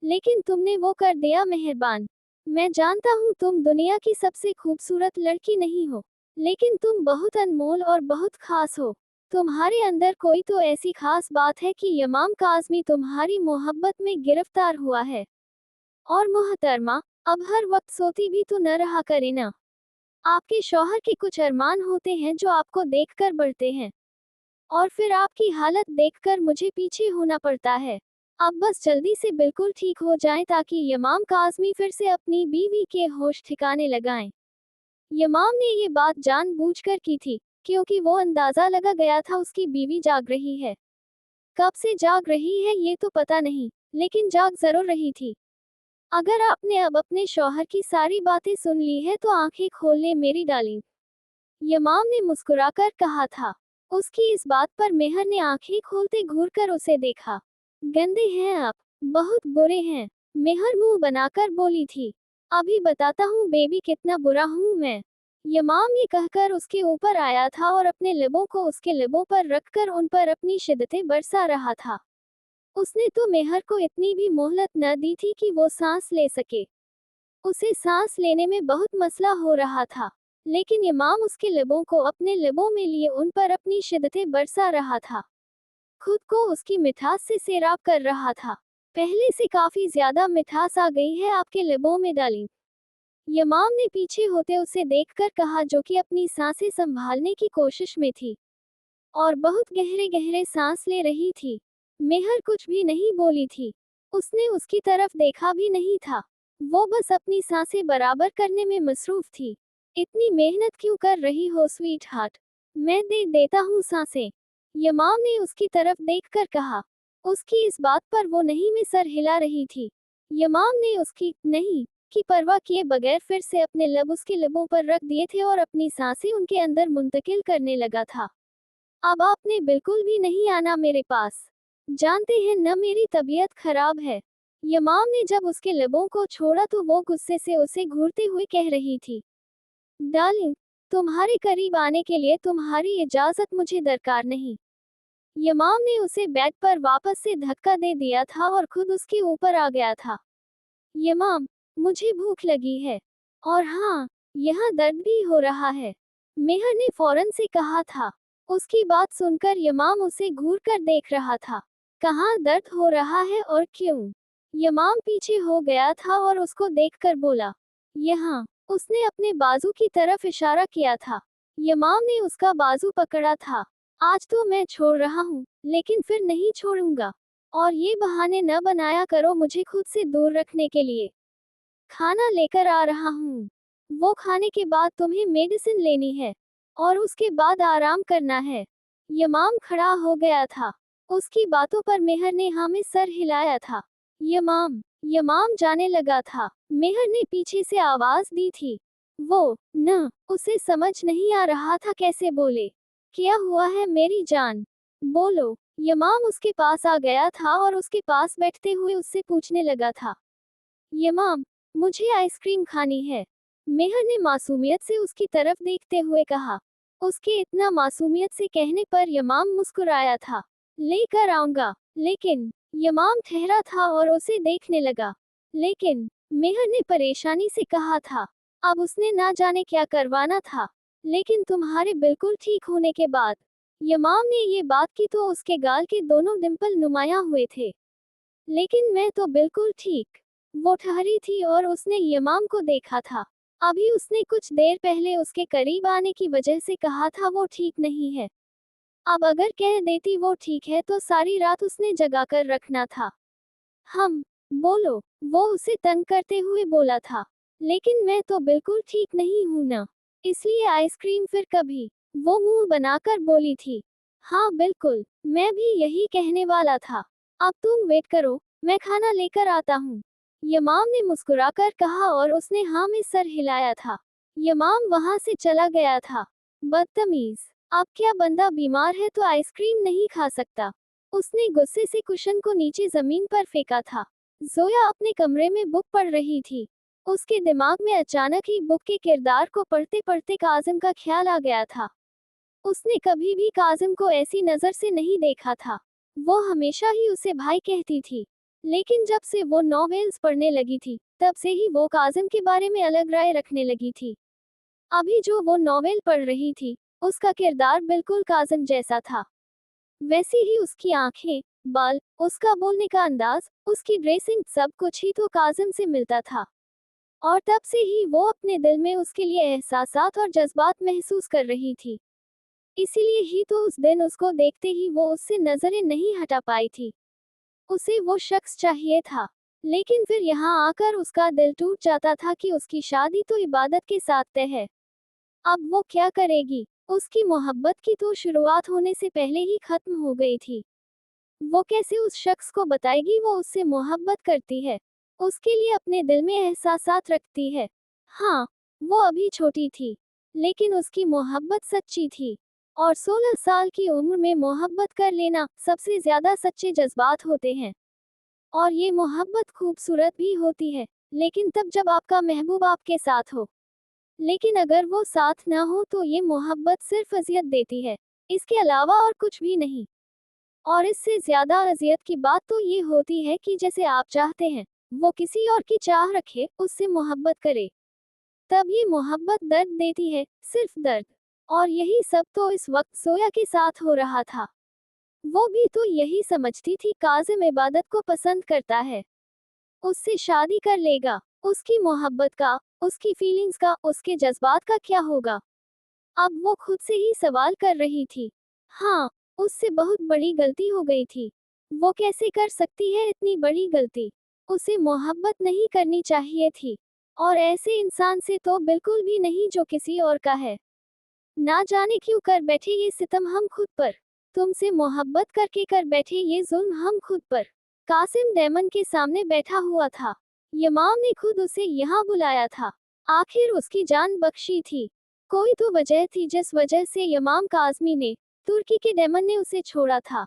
लेकिन तुमने वो कर दिया मेहरबान। मैं जानता हूँ तुम दुनिया की सबसे खूबसूरत लड़की नहीं हो, लेकिन तुम बहुत अनमोल और बहुत खास हो। तुम्हारे अंदर कोई तो ऐसी खास बात है कि इमाम काज़मी तुम्हारी मोहब्बत में गिरफ्तार हुआ है। और मोहतरमा, अब हर वक्त सोती भी तो न रहा करे ना। आपके शौहर के कुछ अरमान होते हैं जो आपको देखकर बढ़ते हैं और फिर आपकी हालत देखकर मुझे पीछे होना पड़ता है। अब बस जल्दी से बिल्कुल ठीक हो जाएं ताकि इमाम काज़मी फिर से अपनी बीवी के होश ठिकाने लगाएं। इमाम ने ये बात जानबूझकर की थी, क्योंकि वो अंदाजा लगा गया था उसकी बीवी जाग रही है। कब से जाग रही है ये तो पता नहीं, लेकिन जाग जरूर रही थी। अगर आपने अब अपने शौहर की सारी बातें सुन ली है तो आंखें खोल ले मेरी डार्लिंग। इमाम ने मुस्कुराकर कहा था। उसकी इस बात पर मेहर ने आंखें खोलते घूरकर उसे देखा। गंदे हैं आप, बहुत बुरे हैं, मेहर मुंह बनाकर बोली थी। अभी बताता हूँ बेबी कितना बुरा हूँ मैं। इमाम ये कहकर उसके ऊपर आया था और अपने लबों को उसके लबों पर रखकर उन पर अपनी शिद्दतें बरसा रहा था। उसने तो मेहर को इतनी भी मोहलत न दी थी कि वो सांस ले सके। उसे सांस लेने में बहुत मसला हो रहा था, लेकिन इमाम उसके लबों को अपने लबों में लिए उन पर अपनी शिद्दतें बरसा रहा था। खुद को उसकी मिठास से सैराब कर रहा था। पहले से काफी ज्यादा मिठास आ गई है आपके लबों में डाली। इमाम ने पीछे होते उसे देखकर कहा जो कि अपनी सांसें संभालने की कोशिश में थी और बहुत गहरे गहरे सांस ले रही थी। मेहर कुछ भी नहीं बोली थी। उसने उसकी तरफ देखा भी नहीं था। वो बस अपनी सांसें बराबर करने में मसरूफ थी। इतनी मेहनत क्यों कर रही हो स्वीट हार्ट? मैं दे देता हूँ सांसें। इमाम ने उसकी तरफ देखकर कहा। उसकी इस बात पर वो नहीं में सर हिला रही थी। इमाम ने उसकी नहीं की परवाह किए बगैर फिर से अपने लब उसके लबों पर रख दिए थे और अपनी सांसें उनके अंदर मुंतकिल करने लगा था। अब आपने बिल्कुल भी नहीं आना मेरे पास। जानते हैं न मेरी तबीयत खराब है। इमाम ने जब उसके लबों को छोड़ा तो वो गुस्से से उसे घूरते हुए कह रही थी। डार्लिंग, तुम्हारे करीब आने के लिए तुम्हारी इजाजत मुझे दरकार नहीं। इमाम ने उसे बेड पर वापस से धक्का दे दिया था और खुद उसके ऊपर आ गया था। इमाम, मुझे भूख लगी है और हाँ, यहाँ दर्द भी हो रहा है, मेहर ने फौरन से कहा था। उसकी बात सुनकर इमाम उसे घूरकर देख रहा था। कहाँ दर्द हो रहा है और क्यों? इमाम पीछे हो गया था और उसको देखकर बोला, यहाँ। उसने अपने बाजू की तरफ इशारा किया था। इमाम ने उसका बाजू पकड़ा था। आज तो मैं छोड़ रहा हूँ, लेकिन फिर नहीं छोड़ूंगा। और ये बहाने न बनाया करो मुझे खुद से दूर रखने के लिए। खाना लेकर आ रहा हूँ। वो खाने के बाद तुम्हें मेडिसिन लेनी है और उसके बाद आराम करना है। इमाम खड़ा हो गया था। उसकी बातों पर मेहर ने हाँ में सर हिलाया था। इमाम जाने लगा था। मेहर ने पीछे से आवाज दी थी। वो न उसे समझ नहीं आ रहा था कैसे बोले। क्या हुआ है मेरी जान? बोलो। इमाम उसके पास आ गया था और उसके पास बैठते हुए उससे पूछने लगा था। इमाम, मुझे आइसक्रीम खानी है। मेहर ने मासूमियत से उसकी तरफ देखते हुए कहा। उसके इतना मासूमियत से कहने पर इमाम मुस्कुराया था, लेकर आऊंगा। लेकिन यमाम ठहरा था और उसे देखने लगा। लेकिन मेहर ने परेशानी से कहा था, अब उसने ना जाने क्या करवाना था। लेकिन तुम्हारे बिल्कुल ठीक होने के बाद। यमाम ने ये बात की तो उसके गाल के दोनों डिंपल नुमायां हुए थे। लेकिन मैं तो बिल्कुल ठीक। वो ठहरी थी और उसने यमाम को देखा था। अभी उसने कुछ देर पहले उसके करीब आने की वजह से कहा था वो ठीक नहीं है। अब अगर कह देती वो ठीक है तो सारी रात उसने जगा कर रखना था। हम बोलो, वो उसे तंग करते हुए बोला था। लेकिन मैं तो बिल्कुल ठीक नहीं हूं ना, इसलिए आइसक्रीम फिर कभी। वो मुंह बनाकर बोली थी। हाँ बिल्कुल, मैं भी यही कहने वाला था। अब तुम वेट करो, मैं खाना लेकर आता हूँ। यमाम ने मुस्कुराकर कहा और उसने हाँ में सर हिलाया था। यमाम वहां से चला गया था। बदतमीज, अब क्या बंदा बीमार है तो आइसक्रीम नहीं खा सकता। उसने गुस्से से कुशन को नीचे जमीन पर फेंका था। जोया अपने कमरे में बुक पढ़ रही थी। उसके दिमाग में अचानक ही बुक के किरदार को पढ़ते पढ़ते काजिम का ख्याल आ गया था। उसने कभी भी काजिम को ऐसी नजर से नहीं देखा था। वो हमेशा ही उसे भाई कहती थी। लेकिन जब से वो नॉवेल्स पढ़ने लगी थी, तब से ही वो काजिम के बारे में अलग राय रखने लगी थी। अभी जो वो नॉवेल पढ़ रही थी, उसका किरदार बिल्कुल काजिम जैसा था। वैसी ही उसकी आंखें, बाल, उसका बोलने का अंदाज, उसकी ड्रेसिंग, सब कुछ ही तो काजिम से मिलता था। और तब से ही वो अपने दिल में उसके लिए एहसासात और जज्बात महसूस कर रही थी। इसीलिए ही तो उस दिन उसको देखते ही वो उससे नजरें नहीं हटा पाई थी। उसे वो शख्स चाहिए था। लेकिन फिर यहाँ आकर उसका दिल टूट जाता था कि उसकी शादी तो इबादत के साथ तय है। अब वो क्या करेगी? उसकी मोहब्बत की तो शुरुआत होने से पहले ही खत्म हो गई थी। वो कैसे उस शख्स को बताएगी वो उससे मोहब्बत करती है, उसके लिए अपने दिल में एहसासात रखती है। हाँ, वो अभी छोटी थी, लेकिन उसकी मोहब्बत सच्ची थी। और 16 साल की उम्र में मोहब्बत कर लेना सबसे ज्यादा सच्चे जज्बात होते हैं। और ये मोहब्बत खूबसूरत भी होती है, लेकिन तब जब आपका महबूब आपके साथ हो। लेकिन अगर वो साथ ना हो तो ये मोहब्बत सिर्फ अजियत देती है, इसके अलावा और कुछ भी नहीं। और इससे ज्यादा अजियत की बात तो ये होती है कि जैसे आप चाहते हैं, वो किसी और की चाह रखे, उससे मोहब्बत करे। तब ये मोहब्बत दर्द देती है, सिर्फ दर्द। और यही सब तो इस वक्त सोया के साथ हो रहा था। वो भी तो यही समझती थी काजिम इबादत को पसंद करता है, उससे शादी कर लेगा। उसकी मोहब्बत का, उसकी फीलिंग्स का, उसके जज्बात का क्या होगा? अब वो खुद से ही सवाल कर रही थी। हाँ, उससे बहुत बड़ी गलती हो गई थी। वो कैसे कर सकती है इतनी बड़ी गलती? उसे मोहब्बत नहीं करनी चाहिए थी। और ऐसे इंसान से तो बिल्कुल भी नहीं जो किसी और का है। ना जाने क्यों कर बैठे ये सितम हम खुद पर। तुमसे मोहब्बत करके कर बैठे ये जुल्म हम खुद पर। कासिम डेमन के सामने बैठा हुआ था। यमाम ने खुद उसे यहाँ बुलाया था। आखिर उसकी जान बख्शी थी। कोई तो वजह थी जिस वजह से यमाम काज़मी ने, तुर्की के डेमन ने उसे छोड़ा था।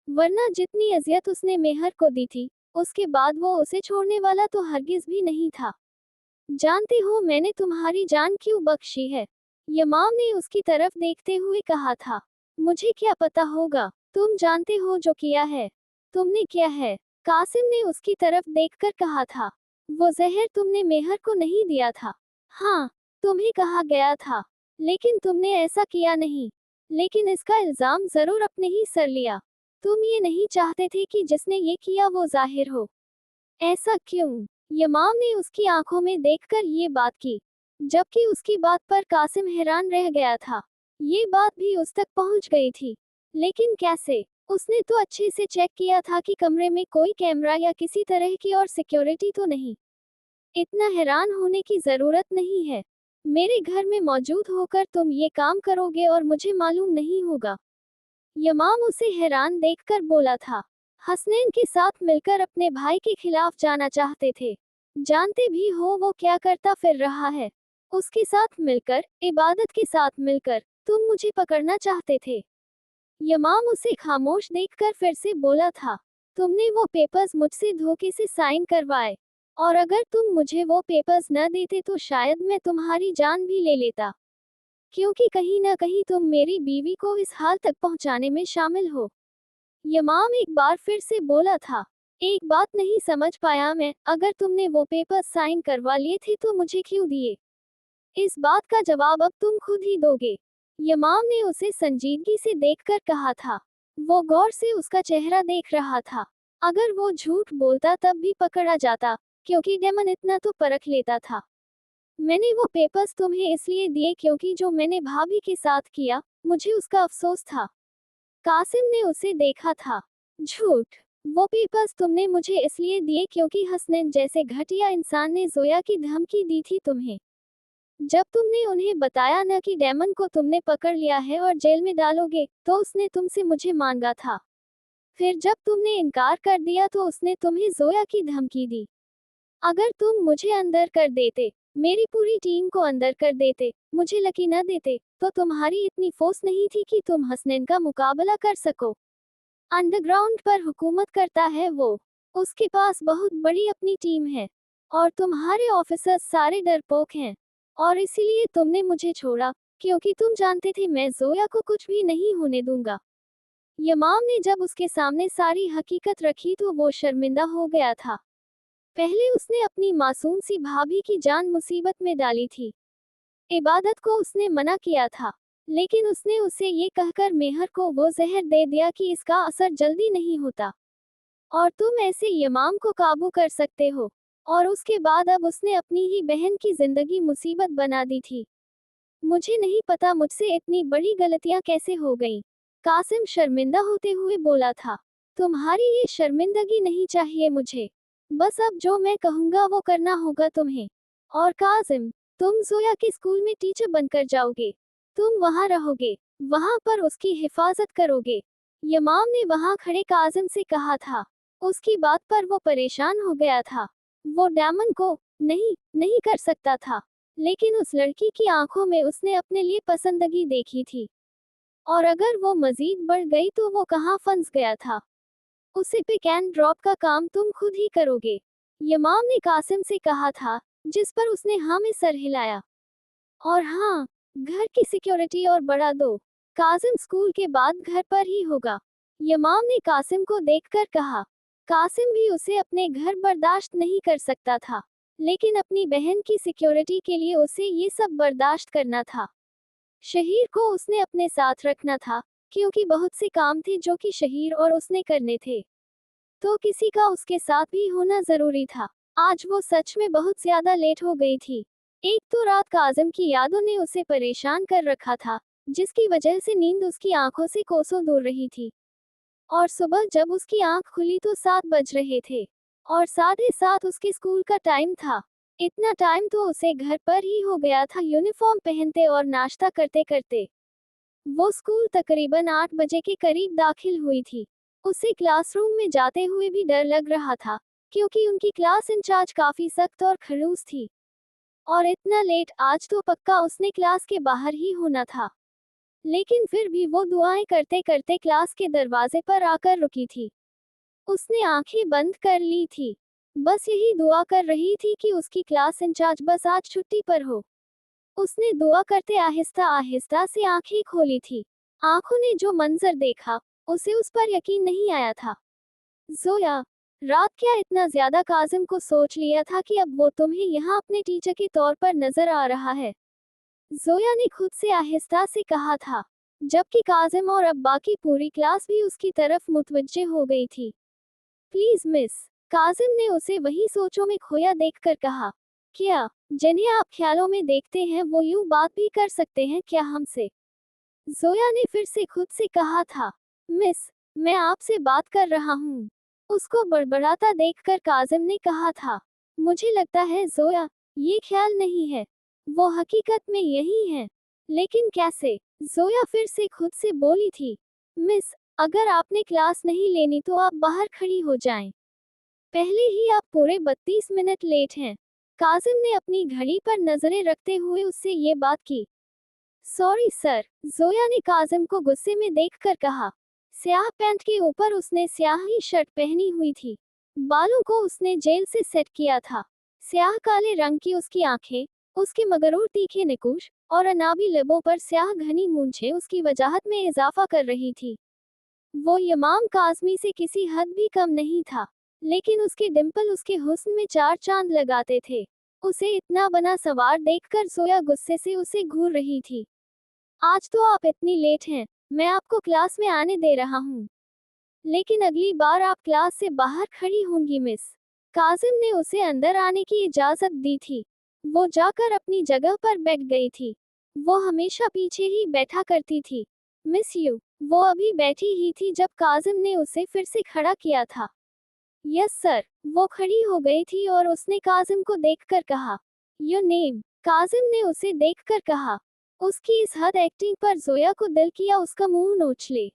वरना जितनी अजियत उसने मेहर को दी थी, उसके बाद वो उसे छोड़ने वाला तो हरगिज भी नहीं था। जानते हो मैंने तुम्हारी जान क्यों बख्शी है? यमाम ने उसकी तरफ देखते हुए कहा था। मुझे क्या पता होगा, तुम जानते हो जो किया है। तुमने क्या है? कासिम ने उसकी तरफ देखकर कहा था। वो जहर तुमने मेहर को नहीं दिया था। हाँ, तुम्हें कहा गया था, लेकिन तुमने ऐसा किया नहीं। लेकिन इसका इल्जाम जरूर अपने ही सर लिया। तुम ये नहीं चाहते थे कि जिसने ये किया वो जाहिर हो। ऐसा क्यों? यमाम ने उसकी आंखों में देखकर ये बात की, जबकि उसकी बात पर कासिम हैरान रह गया था। ये बात भी उस तक पहुंच गई थी। लेकिन कैसे? उसने तो अच्छे से चेक किया था कि कमरे में कोई कैमरा या किसी तरह की और सिक्योरिटी तो नहीं। इतना हैरान होने की जरूरत नहीं है। मेरे घर में मौजूद होकर तुम ये काम करोगे और मुझे मालूम नहीं होगा? यमाम उसे हैरान देखकर बोला था। हसनैन के साथ मिलकर अपने भाई के खिलाफ जाना चाहते थे। जानते भी हो वो क्या करता फिर रहा है। उसके साथ मिलकर, इबादत के साथ मिलकर, तुम मुझे पकड़ना चाहते थे। यमाम उसे खामोश देखकर फिर से बोला था। तुमने वो पेपर्स मुझसे धोखे से साइन करवाए। और अगर तुम मुझे वो पेपर्स न देते तो शायद मैं तुम्हारी जान भी ले लेता। क्योंकि कहीं ना कहीं तुम मेरी बीवी को इस हाल तक पहुंचाने में शामिल हो। यमाम एक बार फिर से बोला था। एक बात नहीं समझ पाया मैं, अगर तुमने वो पेपर साइन करवा लिए थे तो मुझे क्यों दिए? इस बात का जवाब अब तुम खुद ही दोगे। यमाम ने उसे संजीदगी से देखकर कहा था। वो गौर से उसका चेहरा देख रहा था। अगर वो झूठ बोलता तब भी पकड़ा जाता, क्योंकि डेमन इतना तो परख लेता था। मैंने वो पेपर्स तुम्हें इसलिए दिए क्योंकि जो मैंने भाभी के साथ किया, मुझे उसका अफसोस था। कासिम ने उसे देखा था। झूठ। वो पेपर्स तुमने मुझे इसलिए दिए क्योंकि हसनैन जैसे घटिया इंसान ने जोया की धमकी दी थी तुम्हें। जब तुमने उन्हें बताया न कि डेमन को तुमने पकड़ लिया है और जेल में डालोगे, तो उसने तुमसे मुझे मांगा था। फिर जब तुमने इनकार कर दिया तो उसने तुम्हें जोया की धमकी दी। अगर तुम मुझे अंदर कर देते, मेरी पूरी टीम को अंदर कर देते, मुझे लकी न देते, तो तुम्हारी इतनी फोर्स नहीं थी कि तुम हसनैन का मुकाबला कर सको। अंडरग्राउंड पर हुकूमत करता है वो। उसके पास बहुत बड़ी अपनी टीम है। और तुम्हारे ऑफिसर्स सारे डरपोक हैं। और इसीलिए तुमने मुझे छोड़ा, क्योंकि तुम जानते थे मैं जोया को कुछ भी नहीं होने दूंगा। यमाम ने जब उसके सामने सारी हकीकत रखी तो वो शर्मिंदा हो गया था। पहले उसने अपनी मासूम सी भाभी की जान मुसीबत में डाली थी। इबादत को उसने मना किया था, लेकिन उसने उसे ये कहकर मेहर को वो जहर दे दिया कि इसका असर जल्दी नहीं होता और तुम ऐसे यमाम को काबू कर सकते हो। और उसके बाद अब उसने अपनी ही बहन की जिंदगी मुसीबत बना दी थी। मुझे नहीं पता मुझसे इतनी बड़ी गलतियां कैसे हो गईं। कासिम शर्मिंदा होते हुए बोला था। तुम्हारी ये शर्मिंदगी नहीं चाहिए मुझे। बस अब जो मैं कहूंगा वो करना होगा तुम्हें। और कासिम, तुम जोया के स्कूल में टीचर बनकर जाओगे। तुम वहां रहोगे, वहां पर उसकी हिफाजत करोगे। यमाम ने वहां खड़े कासिम से कहा था। उसकी बात पर वो परेशान हो गया था। वो डेमन को नहीं कर सकता था, लेकिन उस लड़की की आंखों में उसने अपने लिए पसंदगी देखी थी। और अगर वो मजीद बढ़ गई तो वो कहाँ फंस गया था। उसे पिक एंड ड्रॉप का काम तुम खुद ही करोगे। यमाम ने कासिम से कहा था, जिस पर उसने हाँ में सर हिलाया। और हाँ, घर की सिक्योरिटी और बढ़ा दो। कासिम स्कूल के बाद घर पर ही होगा। यमाम ने कासिम को देखकर कहा। कासिम भी उसे अपने घर बर्दाश्त नहीं कर सकता था, लेकिन अपनी बहन की सिक्योरिटी के लिए उसे ये सब बर्दाश्त करना था। शहीर को उसने अपने साथ रखना था, क्योंकि बहुत से काम थे जो कि शहीर और उसने करने थे। तो किसी का उसके साथ भी होना जरूरी था। आज वो सच में बहुत ज्यादा लेट हो गई थी। एक तो रात काजिम की यादों ने उसे परेशान कर रखा था, जिसकी वजह से नींद उसकी आंखों से कोसों दूर रही थी। और सुबह जब उसकी आंख खुली तो 7 बज रहे थे। और 7:30 उसके स्कूल का टाइम था। इतना टाइम तो उसे घर पर ही हो गया था यूनिफॉर्म पहनते और नाश्ता करते करते। वो स्कूल तकरीबन 8 बजे के करीब दाखिल हुई थी। उसे क्लासरूम में जाते हुए भी डर लग रहा था, क्योंकि उनकी क्लास इंचार्ज काफी सख्त और खड़ूस थी। और इतना लेट, आज तो पक्का उसने क्लास के बाहर ही होना था। लेकिन फिर भी वो दुआएं करते करते क्लास के दरवाजे पर आकर रुकी थी। उसने आंखें बंद कर ली थी। बस यही दुआ कर रही थी कि उसकी क्लास इंचार्ज बस आज छुट्टी पर हो। उसने दुआ करते आहिस्ता आहिस्ता से आंखें खोली थी। आंखों ने जो मंजर देखा, उसे उस पर यकीन नहीं आया था। जोया, रात क्या इतना ज्यादा काजिम को सोच लिया था कि अब वो तुम्हें यहाँ अपने टीचर के तौर पर नजर आ रहा है। जोया ने खुद से आहिस्ता से कहा था, जबकि काजिम और अब बाकी पूरी क्लास भी उसकी तरफ मुतवज्जे हो गई थी। प्लीज मिस, काजिम ने उसे वही सोचों में खोया देखकर कहा। क्या, जिन्हें आप ख्यालों में देखते हैं वो यूं बात भी कर सकते हैं क्या हमसे? जोया ने फिर से खुद से कहा था। मिस, मैं आपसे बात कर रहा हूँ। उसको बड़बड़ाता देखकर काजिम ने कहा था। मुझे लगता है जोया, ये ख्याल नहीं है, वो हकीकत में यही है। लेकिन कैसे? जोया फिर से खुद से बोली थी। मिस, अगर आपने क्लास नहीं लेनी तो आप बाहर खड़ी हो जाएं। पहले ही आप पूरे 32 मिनट लेट हैं। काजिम ने अपनी घड़ी पर नजरें रखते हुए उससे ये बात की। सॉरी सर, जोया ने काजिम को गुस्से में देखकर कहा। स्याह पैंट के ऊपर उसने स्याह ही शर्ट पहनी हुई थी। बालों को उसने जेल से सेट किया था। स्याह काले रंग की उसकी आंखें, उसके मगरूर तीखे निकुश और अनाबी लबों पर स्याह घनी मूंछें उसकी वजाहत में इजाफा कर रही थी। वो यमाम काज़मी से किसी हद भी कम नहीं था, लेकिन उसके डिंपल उसके हुस्न में चार चांद लगाते थे। उसे इतना बना सवार देखकर जोया गुस्से से उसे घूर रही थी। आज तो आप इतनी लेट हैं, मैं आपको क्लास में आने दे रहा हूँ, लेकिन अगली बार आप क्लास से बाहर खड़ी होंगी मिस। काजिम ने उसे अंदर आने की इजाजत दी थी। वो जाकर अपनी जगह पर बैठ गई थी। वो हमेशा पीछे ही बैठा करती थी। मिस यू, वो अभी बैठी ही थी जब काजिम ने उसे फिर से खड़ा किया था। Yes sir. वो खड़ी हो गई थी और उसने काजिम को देखकर कहा, योर नेम। काजिम ने उसे देखकर कहा। उसकी इस हद एक्टिंग पर जोया को दिल किया उसका मुंह नोच ले।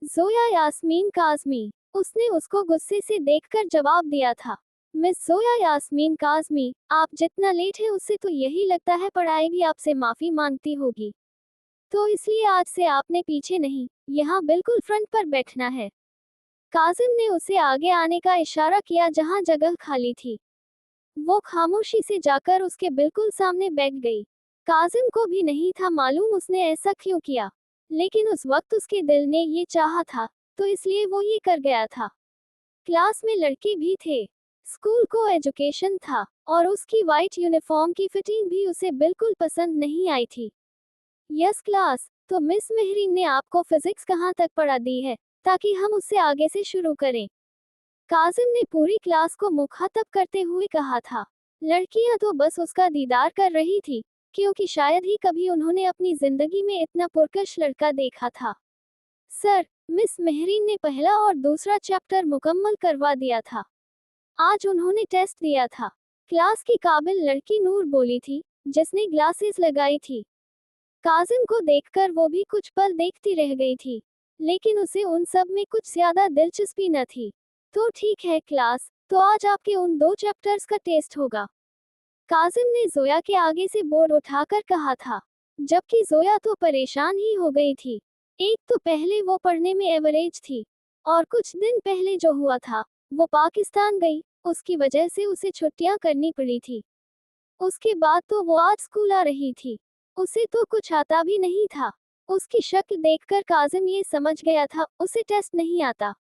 जोया यास्मीन काज़मी। उसने उसको गुस्से से देखकर जवाब दिया था। मिस जोया यास्मीन काज़मी, आप जितना लेट है उससे तो यही लगता है पढ़ाई भी आपसे माफी मांगती होगी। तो इसलिए आज से आपने पीछे नहीं, यहाँ बिल्कुल फ्रंट पर बैठना है। काजिम ने उसे आगे आने का इशारा किया जहाँ जगह खाली थी। वो खामोशी से जाकर उसके बिल्कुल सामने बैठ गई। काजिम को भी नहीं था मालूम उसने ऐसा क्यों किया, लेकिन उस वक्त उसके दिल ने ये चाहा था, तो इसलिए वो ये कर गया था। क्लास में लड़के भी थे। स्कूल को एजुकेशन था, और उसकी वाइट यूनिफॉर्म की फिटिंग भी उसे बिल्कुल पसंद नहीं आई थी। यस क्लास, तो मिस मेहरीन ने आपको फिजिक्स कहाँ तक पढ़ा दी है, ताकि हम उससे आगे से शुरू करें। काजिम ने पूरी क्लास को मुखातब करते हुए कहा था। लड़कियां तो बस उसका दीदार कर रही थी, क्योंकि शायद ही कभी उन्होंने अपनी जिंदगी में इतना पुरकश लड़का देखा था। सर, मिस मेहरीन ने पहला और दूसरा चैप्टर मुकम्मल करवा दिया था। आज उन्होंने टेस्ट दिया था। क्लास की काबिल लड़की नूर बोली थी, जिसने ग्लासेस लगाई थी। काजिम को देखकर वो भी कुछ पल देखती रह गई थी, लेकिन उसे उन सब में कुछ ज्यादा दिलचस्पी न थी। तो ठीक है क्लास, तो आज आपके उन दो चैप्टर्स का टेस्ट होगा। काजिम ने जोया के आगे से बोर्ड उठाकर कहा था, जबकि जोया तो परेशान ही हो गई थी। एक तो पहले वो पढ़ने में एवरेज थी, और कुछ दिन पहले जो हुआ था, वो पाकिस्तान गई, उसकी वजह से उसे छुट्टियां करनी पड़ी थी। उसके बाद तो वो आज स्कूल आ रही थी। उसे तो कुछ आता भी नहीं था। उसकी शक्ल देखकर काजिम ये समझ गया था उसे टेस्ट नहीं आता।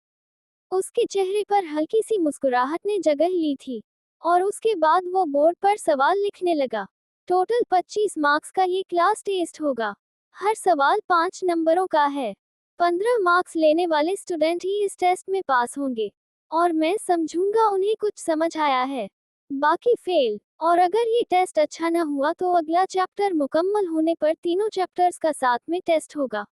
उसके चेहरे पर हल्की सी मुस्कुराहट ने जगह ली थी, और उसके बाद वो बोर्ड पर सवाल लिखने लगा। टोटल 25 मार्क्स का ये क्लास टेस्ट होगा। हर सवाल 5 नंबरों का है। 15 मार्क्स लेने वाले स्टूडेंट ही इस टेस्ट में पास होंगे, और मैं समझूंगा उन्हें कुछ समझ आया है, बाकी फेल। और अगर ये टेस्ट अच्छा न हुआ तो अगला चैप्टर मुकम्मल होने पर तीनों चैप्टर्स का साथ में टेस्ट होगा।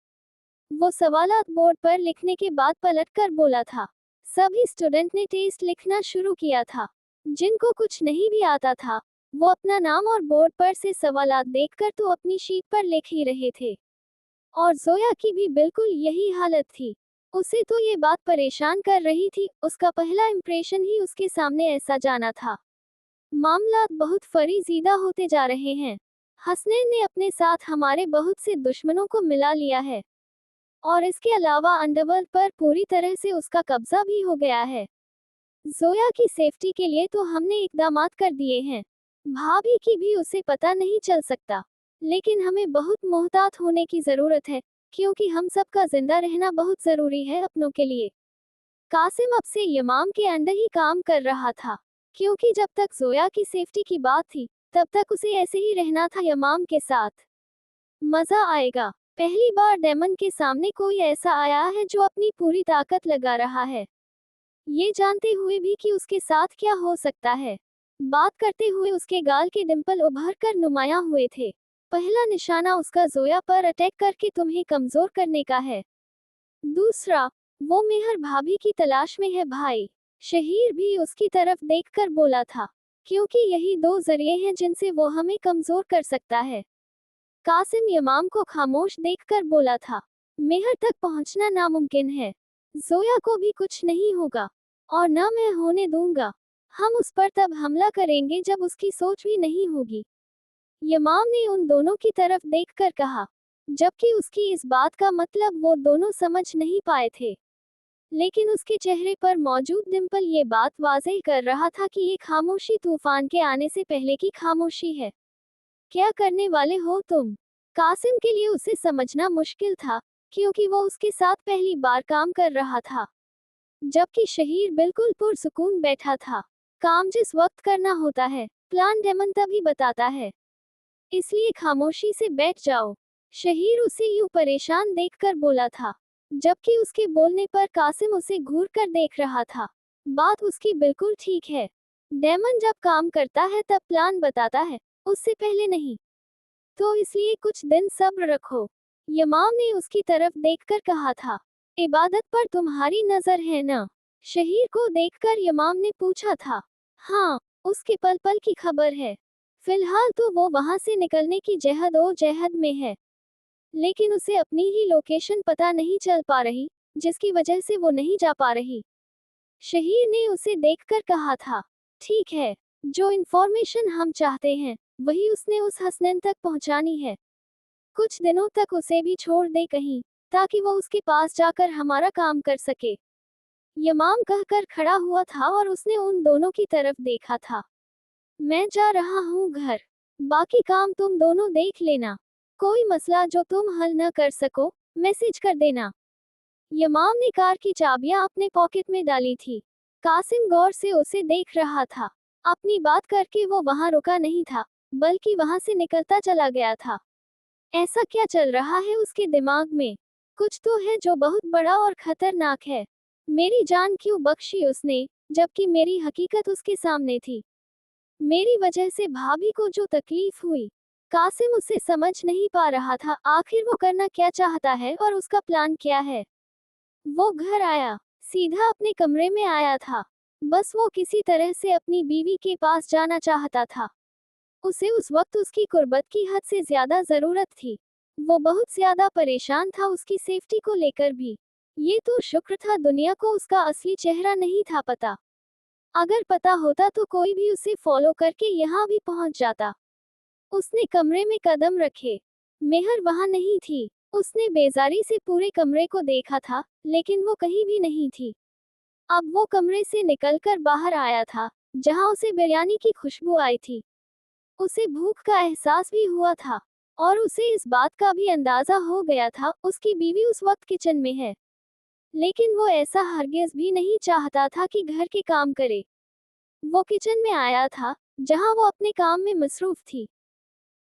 वो सवालात बोर्ड पर लिखने के बाद पलटकर बोला था। सभी स्टूडेंट ने टेस्ट लिखना शुरू किया था। जिनको कुछ नहीं भी आता था, वो अपना नाम और बोर्ड पर से सवालात देखकर तो अपनी शीट पर लिख ही रहे थे। और जोया की भी बिल्कुल यही हालत थी। उसे तो ये बात परेशान कर रही थी, उसका पहला इंप्रेशन ही उसके सामने ऐसा जाना था। मामला बहुत फरीजीदा होते जा रहे हैं। हसनैन ने अपने साथ हमारे बहुत से दुश्मनों को मिला लिया है, और इसके अलावा अंडरवर्ल्ड पर पूरी तरह से उसका कब्जा भी हो गया है। जोया की सेफ्टी के लिए तो हमने इकदामात कर दिए हैं। भाभी की भी उसे पता नहीं चल सकता, लेकिन हमें बहुत मोहतात होने की जरूरत है, क्योंकि हम सबका जिंदा रहना बहुत जरूरी है अपनों के लिए। कासिम अब से यमाम के अंडर ही काम कर रहा था, क्योंकि जब तक जोया की सेफ्टी की बात थी, तब तक उसे ऐसे ही रहना था यमाम के साथ। मजा आएगा। पहली बार डेमन के सामने कोई ऐसा आया है जो अपनी पूरी ताकत लगा रहा है, ये जानते हुए भी कि उसके साथ क्या हो सकता है। बात करते हुए उसके गाल के डिंपल उभर कर नुमायां हुए थे। पहला निशाना उसका जोया पर अटैक करके तुम्हें कमजोर करने का है। दूसरा, वो मेहर भाभी की तलाश में है भाई। शहीर भी उसकी तरफ देखकर बोला था, क्योंकि यही दो जरिए हैं जिनसे वो हमें कमजोर कर सकता है। कासिम यमाम को खामोश देखकर बोला था, मेहर तक पहुंचना नामुमकिन है। जोया को भी कुछ नहीं होगा, और न मैं होने दूंगा। हम उस पर तब हमला करेंगे जब उसकी सोच भी नहीं होगी। यमाम ने उन दोनों की तरफ देखकर कहा, जबकि उसकी इस बात का मतलब वो दोनों समझ नहीं पाए थे। लेकिन उसके चेहरे पर मौजूद डिंपल ये बात वाज़ेह कर रहा था कि ये खामोशी तूफान के आने से पहले की खामोशी है। क्या करने वाले हो तुम? कासिम के लिए उसे समझना मुश्किल था, क्योंकि वो उसके साथ पहली बार काम कर रहा था, जबकि शहीर बिल्कुल पुरसुकून बैठा था। काम जिस वक्त करना होता है, प्लान डेमन तभी बताता है, इसलिए खामोशी से बैठ जाओ। शहीर उसे यूं परेशान देखकर बोला था, जबकि उसके बोलने पर कासिम उसे घूर कर देख रहा था। बात उसकी बिल्कुल ठीक है। डेमन जब काम करता है तब प्लान बताता है, उससे पहले नहीं। तो इसलिए कुछ दिन सब्र रखो। यमाम ने उसकी तरफ देखकर कहा था, इबादत पर तुम्हारी नजर है ना? शहीर को देखकर यमाम ने पूछा था। हाँ, उसके पल पल की खबर है। फिलहाल तो वो वहां से निकलने की जहद में है, लेकिन उसे अपनी ही लोकेशन पता नहीं चल पा रही, जिसकी वजह से वो नहीं जा पा रही। शहीर ने उसे देखकर कहा था, ठीक है, जो इन्फॉर्मेशन हम चाहते हैं वही उसने उस हसनैन तक पहुंचानी है। कुछ दिनों तक उसे भी छोड़ दे कहीं, ताकि वो उसके पास जाकर हमारा काम कर सके। यमाम कहकर खड़ा हुआ था और उसने उन दोनों की तरफ देखा था। मैं जा रहा हूँ घर, बाकी काम तुम दोनों देख लेना। कोई मसला जो तुम हल न कर सको, मैसेज कर देना। यमाम ने कार की चाबियां अपने पॉकेट में डाली थी। कासिम गौर से उसे देख रहा था। अपनी बात करके वो वहां रुका नहीं था, बल्कि वहां से निकलता चला गया था। ऐसा क्या चल रहा है उसके दिमाग में? कुछ तो है जो बहुत बड़ा और खतरनाक है। मेरी जान क्यों बख्शी उसने, जबकि मेरी हकीकत उसके सामने थी। मेरी वजह से भाभी को जो तकलीफ हुई। कासिम उसे समझ नहीं पा रहा था, आखिर वो करना क्या चाहता है और उसका प्लान क्या है। वो घर आया, सीधा अपने कमरे में आया था। बस वो किसी तरह से अपनी बीवी के पास जाना चाहता था। उसे उस वक्त उसकी कुर्बत की हद से ज्यादा जरूरत थी। वो बहुत ज्यादा परेशान था उसकी सेफ्टी को लेकर भी। ये तो शुक्र था दुनिया को उसका असली चेहरा नहीं था पता। अगर पता होता तो कोई भी उसे फॉलो करके यहाँ भी पहुंच जाता। उसने कमरे में कदम रखे। मेहर वहां नहीं थी। उसने बेजारी से पूरे कमरे को देखा था, लेकिन वो कहीं भी नहीं थी। अब वो कमरे से निकलकर बाहर आया था, जहां उसे बिरयानी की खुशबू आई थी। उसे भूख का एहसास भी हुआ था, और उसे इस बात का भी अंदाजा हो गया था, उसकी बीवी उस वक्त किचन में है। लेकिन वो ऐसा हरगिज भी नहीं चाहता था कि घर के काम करे। वो किचन में आया था, जहां वो अपने काम में मसरूफ थी।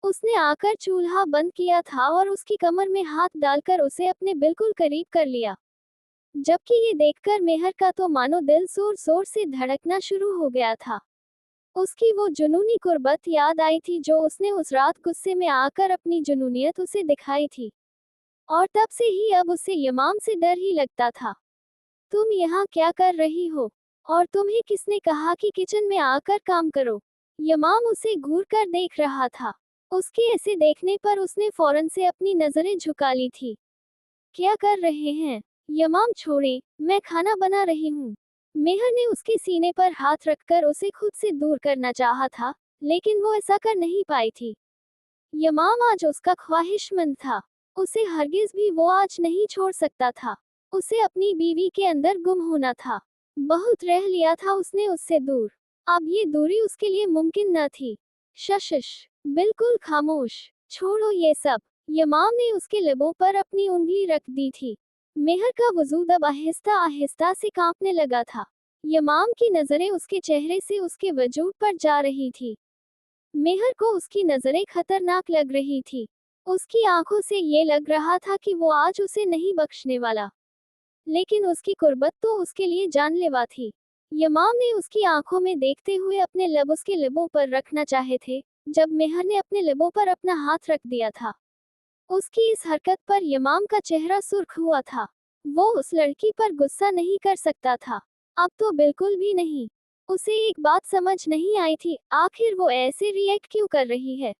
उसने आकर चूल्हा बंद किया था और उसकी कमर में हाथ डालकर उसे अपने बिल्कुल करीब कर लिया। जबकि ये देखकर मेहर का तो मानो दिल जोर जोर से धड़कना शुरू हो गया था। उसकी वो जुनूनी कुर्बत याद आई थी जो उसने उस रात गुस्से में आकर अपनी जुनूनियत उसे दिखाई थी। और तब से ही अब उसे यमाम से डर ही लगता था। तुम यहाँ क्या कर रही हो? और तुम्हें किसने कहा कि किचन में आकर काम करो? यमाम उसे घूर कर देख रहा था। उसके ऐसे देखने पर उसने फौरन से अपनी नजरें झुका ली थी। क्या कर रहे हैं? यमाम छोड़े, मैं खाना बना रही हूँ। मेहर ने उसके सीने पर हाथ रखकर उसे खुद से दूर करना चाहा था, लेकिन वो ऐसा कर नहीं पाई थी। यमाम आज उसका ख्वाहिशमंद था। उसे हरगिज भी वो आज नहीं छोड़ सकता था। उसे अपनी बीवी के अंदर गुम होना था। बहुत रह लिया था उसने उससे दूर। अब ये दूरी उसके लिए मुमकिन न थी। शशिश, बिल्कुल खामोश, छोड़ो ये सब। यमाम ने उसके लबों पर अपनी उंगली रख दी थी। मेहर का वजूद अब आहिस्ता आहिस्ता से कांपने लगा था। यमाम की नजरें उसके चेहरे से उसके वजूद पर जा रही थी। मेहर को उसकी नजरें खतरनाक लग रही थी। उसकी आंखों से ये लग रहा था कि वो आज उसे नहीं बख्शने वाला। लेकिन उसकी कुर्बत तो उसके लिए जानलेवा थी। यमाम ने उसकी आंखों में देखते हुए अपने लब उसके लबों पर रखना चाहे थे, जब मेहर ने अपने लबों पर अपना हाथ रख दिया था। उसकी इस हरकत पर यमाम का चेहरा सुर्ख हुआ था। वो उस लड़की पर गुस्सा नहीं कर सकता था। अब तो बिल्कुल भी नहीं। उसे एक बात समझ नहीं आई थी, आखिर वो ऐसे रिएक्ट क्यों कर रही है।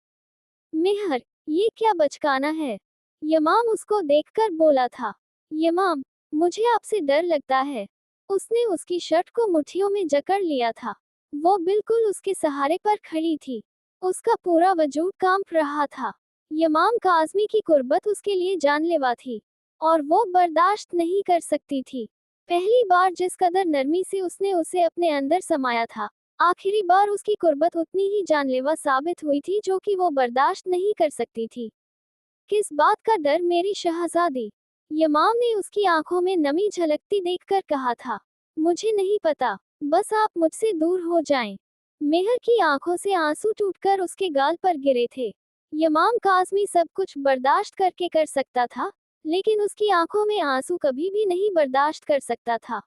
मेहर, ये क्या बचकाना है? यमाम उसको देखकर बोला था। यमाम, मुझे आपसे डर लगता है। उसने उसकी शर्ट को मुट्ठियों में जकड़ लिया था। वो बिल्कुल उसके सहारे पर खड़ी थी। उसका पूरा वजूद कांप रहा था। यमाम काज़मी की कुर्बत उसके लिए जानलेवा थी, और वो बर्दाश्त नहीं कर सकती थी। पहली बार जिस कदर नरमी से उसने उसे अपने अंदर समाया था, आखिरी बार उसकी कुर्बत उतनी ही जानलेवा साबित हुई थी जो कि वो बर्दाश्त नहीं कर सकती थी। किस बात का डर मेरी शहजादी? यमाम ने उसकी आंखों में नमी झलकती देखकर कहा था, मुझे नहीं पता, बस आप मुझसे दूर हो जाएं। मेहर की आंखों से आंसू टूटकर उसके गाल पर गिरे थे। यमाम काज़मी सब कुछ बर्दाश्त करके कर सकता था, लेकिन उसकी आंखों में आंसू कभी भी नहीं बर्दाश्त कर सकता था।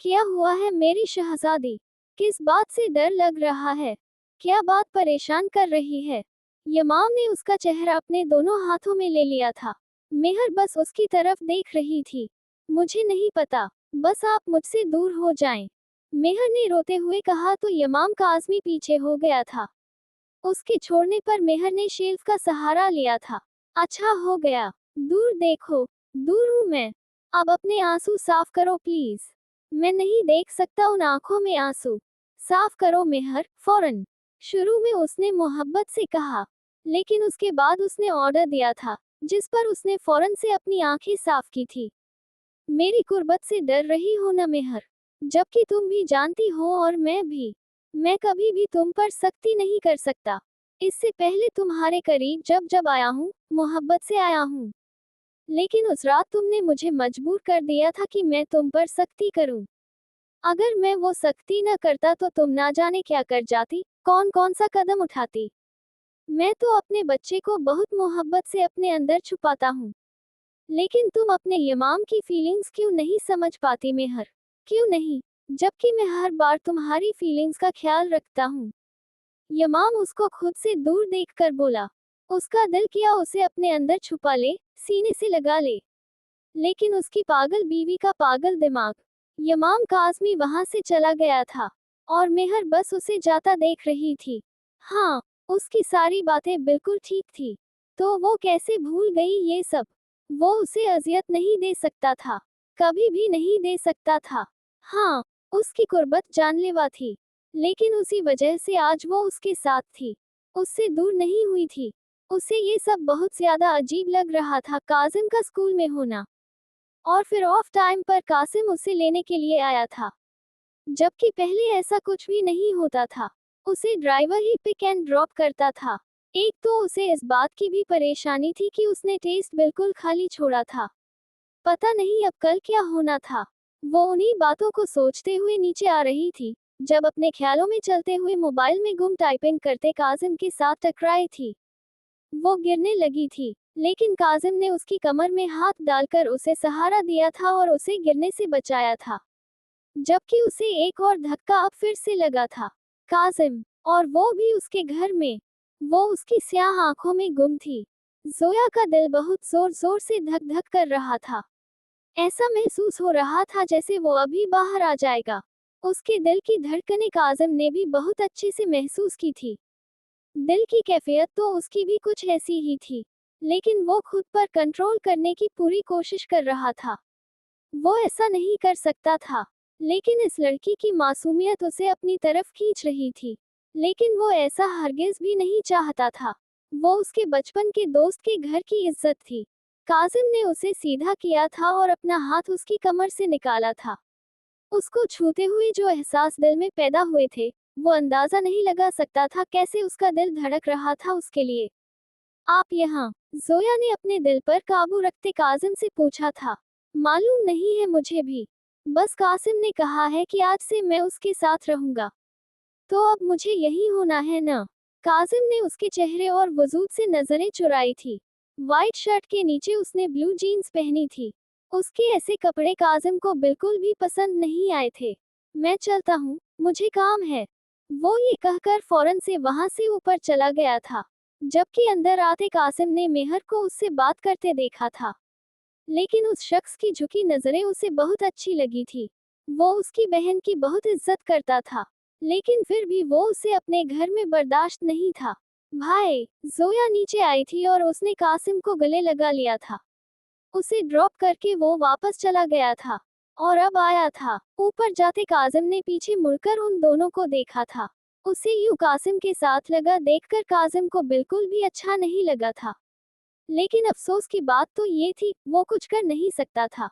क्या हुआ है मेरी शहजादी? किस बात से डर लग रहा है? क्या बात परेशान कर रही है? यमाम ने उसका चेहरा अपने दोनों हाथों में ले लिया था। मेहर बस उसकी तरफ देख रही थी। मुझे नहीं पता, बस आप मुझसे दूर हो जाएं। मेहर ने रोते हुए कहा तो यमाम काज़मी पीछे हो गया था। उसके छोड़ने पर मेहर ने शेल्फ का सहारा लिया था। अच्छा हो गया, दूर देखो, दूर हूँ मैं। अब अपने आंसू साफ करो प्लीज। मैं नहीं देख सकता उन आंखों में आंसू। साफ करो मेहर, फौरन। शुरू में उसने मोहब्बत से कहा, लेकिन उसके बाद उसने ऑर्डर दिया था, जिस पर उसने फौरन से अपनी आंखें साफ की थी। मेरी कुर्बत से डर रही हो न मेहर, जबकि तुम भी जानती हो और मैं भी। मैं कभी भी तुम पर सख्ती नहीं कर सकता। इससे पहले तुम्हारे करीब जब जब आया हूँ, मोहब्बत से आया हूँ। लेकिन उस रात तुमने मुझे मजबूर कर दिया था कि मैं तुम पर सख्ती करूं। अगर मैं वो सख्ती न करता तो तुम ना जाने क्या कर जाती, कौन कौन सा कदम उठाती। मैं तो अपने बच्चे को बहुत मोहब्बत से अपने अंदर छुपाता हूँ। लेकिन तुम अपने यमाम की फीलिंग्स क्यों नहीं समझ पाती मेहर? क्यों नहीं, जबकि मैं हर बार तुम्हारी फीलिंग्स का ख्याल रखता हूँ। यमाम उसको खुद से दूर देखकर बोला। उसका दिल किया उसे अपने अंदर छुपा ले, सीने से लगा ले। लेकिन उसकी पागल बीवी का पागल दिमाग। यमाम काज़मी वहां से चला गया था, और मेहर बस उसे जाता देख रही थी। हाँ, उसकी सारी बातें बिल्कुल ठीक थी। तो वो कैसे भूल गई ये सब? वो उसे अजियत नहीं दे सकता था, कभी भी नहीं दे सकता था। हाँ, उसकी कुर्बत जानलेवा थी, लेकिन उसी वजह से आज वो उसके साथ थी, उससे दूर नहीं हुई थी। उसे ये सब बहुत ज्यादा अजीब लग रहा था, काजिम का स्कूल में होना, और फिर ऑफ टाइम पर कासिम उसे लेने के लिए आया था, जबकि पहले ऐसा कुछ भी नहीं होता था। उसे ड्राइवर ही पिक एंड ड्रॉप करता था। एक तो उसे इस बात की भी परेशानी थी कि उसने टेस्ट बिल्कुल खाली छोड़ा था। पता नहीं अब कल क्या होना था। वो उन्हीं बातों को सोचते हुए नीचे आ रही थी, जब अपने ख्यालों में चलते हुए मोबाइल में गुम टाइपिंग करते काजिम के साथ टकराई थी। वो गिरने लगी थी, लेकिन काजिम ने उसकी कमर में हाथ डालकर उसे सहारा दिया था और उसे गिरने से बचाया था, जबकि उसे एक और धक्का अब फिर से लगा था। काजिम, और वो भी उसके घर में। वो उसकी स्याह आंखों में गुम थी। जोया का दिल बहुत जोर जोर से धक धक कर रहा था। ऐसा महसूस हो रहा था जैसे वो अभी बाहर आ जाएगा। उसके दिल की धड़कनें काजिम ने भी बहुत अच्छे से महसूस की थी। दिल की कैफियत तो उसकी भी कुछ ऐसी ही थी, लेकिन वो खुद पर कंट्रोल करने की पूरी कोशिश कर रहा था। वो ऐसा नहीं कर सकता था, लेकिन इस लड़की की मासूमियत उसे अपनी तरफ खींच रही थी। लेकिन वो ऐसा हरगिज भी नहीं चाहता था। वो उसके बचपन के दोस्त के घर की इज्जत थी। काजिम ने उसे सीधा किया था और अपना हाथ उसकी कमर से निकाला था। उसको छूते हुए जो एहसास दिल में पैदा हुए थे, वो अंदाजा नहीं लगा सकता था कैसे उसका दिल धड़क रहा था उसके लिए। आप यहाँ? जोया ने अपने दिल पर काबू रखते काजिम से पूछा था। मालूम नहीं है मुझे भी, बस कासिम ने कहा है कि आज से मैं उसके साथ रहूंगा। तो अब मुझे यही होना है ना? काजिम ने उसके चेहरे और वजूद से नजरें चुराई थी। वाइट शर्ट के नीचे उसने ब्लू जीन्स पहनी थी। उसके ऐसे कपड़े काजिम को बिल्कुल भी पसंद नहीं आए थे। मैं चलता हूँ, मुझे काम है। वो ये कहकर फौरन से वहां से ऊपर चला गया था, जबकि अंदर आते कासिम ने मेहर को उससे बात करते देखा था। लेकिन उस शख्स की झुकी नजरें उसे बहुत अच्छी लगी थी। वो उसकी बहन की बहुत इज्जत करता था, लेकिन फिर भी वो उसे अपने घर में बर्दाश्त नहीं था। भाई, जोया नीचे आई थी और उसने कासिम को गले लगा लिया था। उसे ड्रॉप करके वो वापस चला गया था, और अब आया था। ऊपर जाते कासिम ने पीछे मुड़कर उन दोनों को देखा था। उसे यूं कासिम के साथ लगा देखकर कासिम को बिल्कुल भी अच्छा नहीं लगा था। लेकिन अफसोस की बात तो ये थी, वो कुछ कर नहीं सकता था।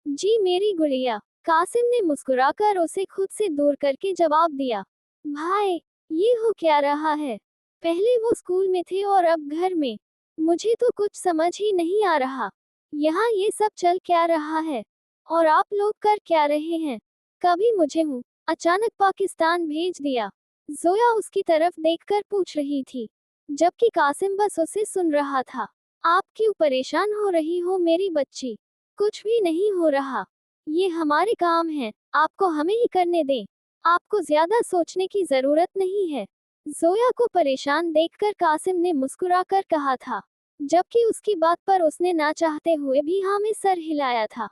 जी मेरी गुड़िया, कासिम ने मुस्कुराकर उसे खुद से दूर करके जवाब दिया। भाई, ये हो क्या रहा है? पहले वो स्कूल में थे और अब घर में। मुझे तो कुछ समझ ही नहीं आ रहा। यहाँ ये सब चल क्या रहा है? और आप लोग कर क्या रहे हैं? कभी मुझे हूँ अचानक पाकिस्तान भेज दिया। जोया उसकी तरफ देखकर पूछ रही थी, जबकि कासिम बस उसे सुन रहा था। आप क्यों परेशान हो रही हो मेरी बच्ची? कुछ भी नहीं हो रहा। ये हमारे काम है, आपको हमें ही करने दें। आपको ज्यादा सोचने की जरूरत नहीं है। जोया को परेशान देखकर कासिम ने मुस्कुराकर कहा था, जबकि उसकी बात पर उसने ना चाहते हुए भी हाँ में सर हिलाया था।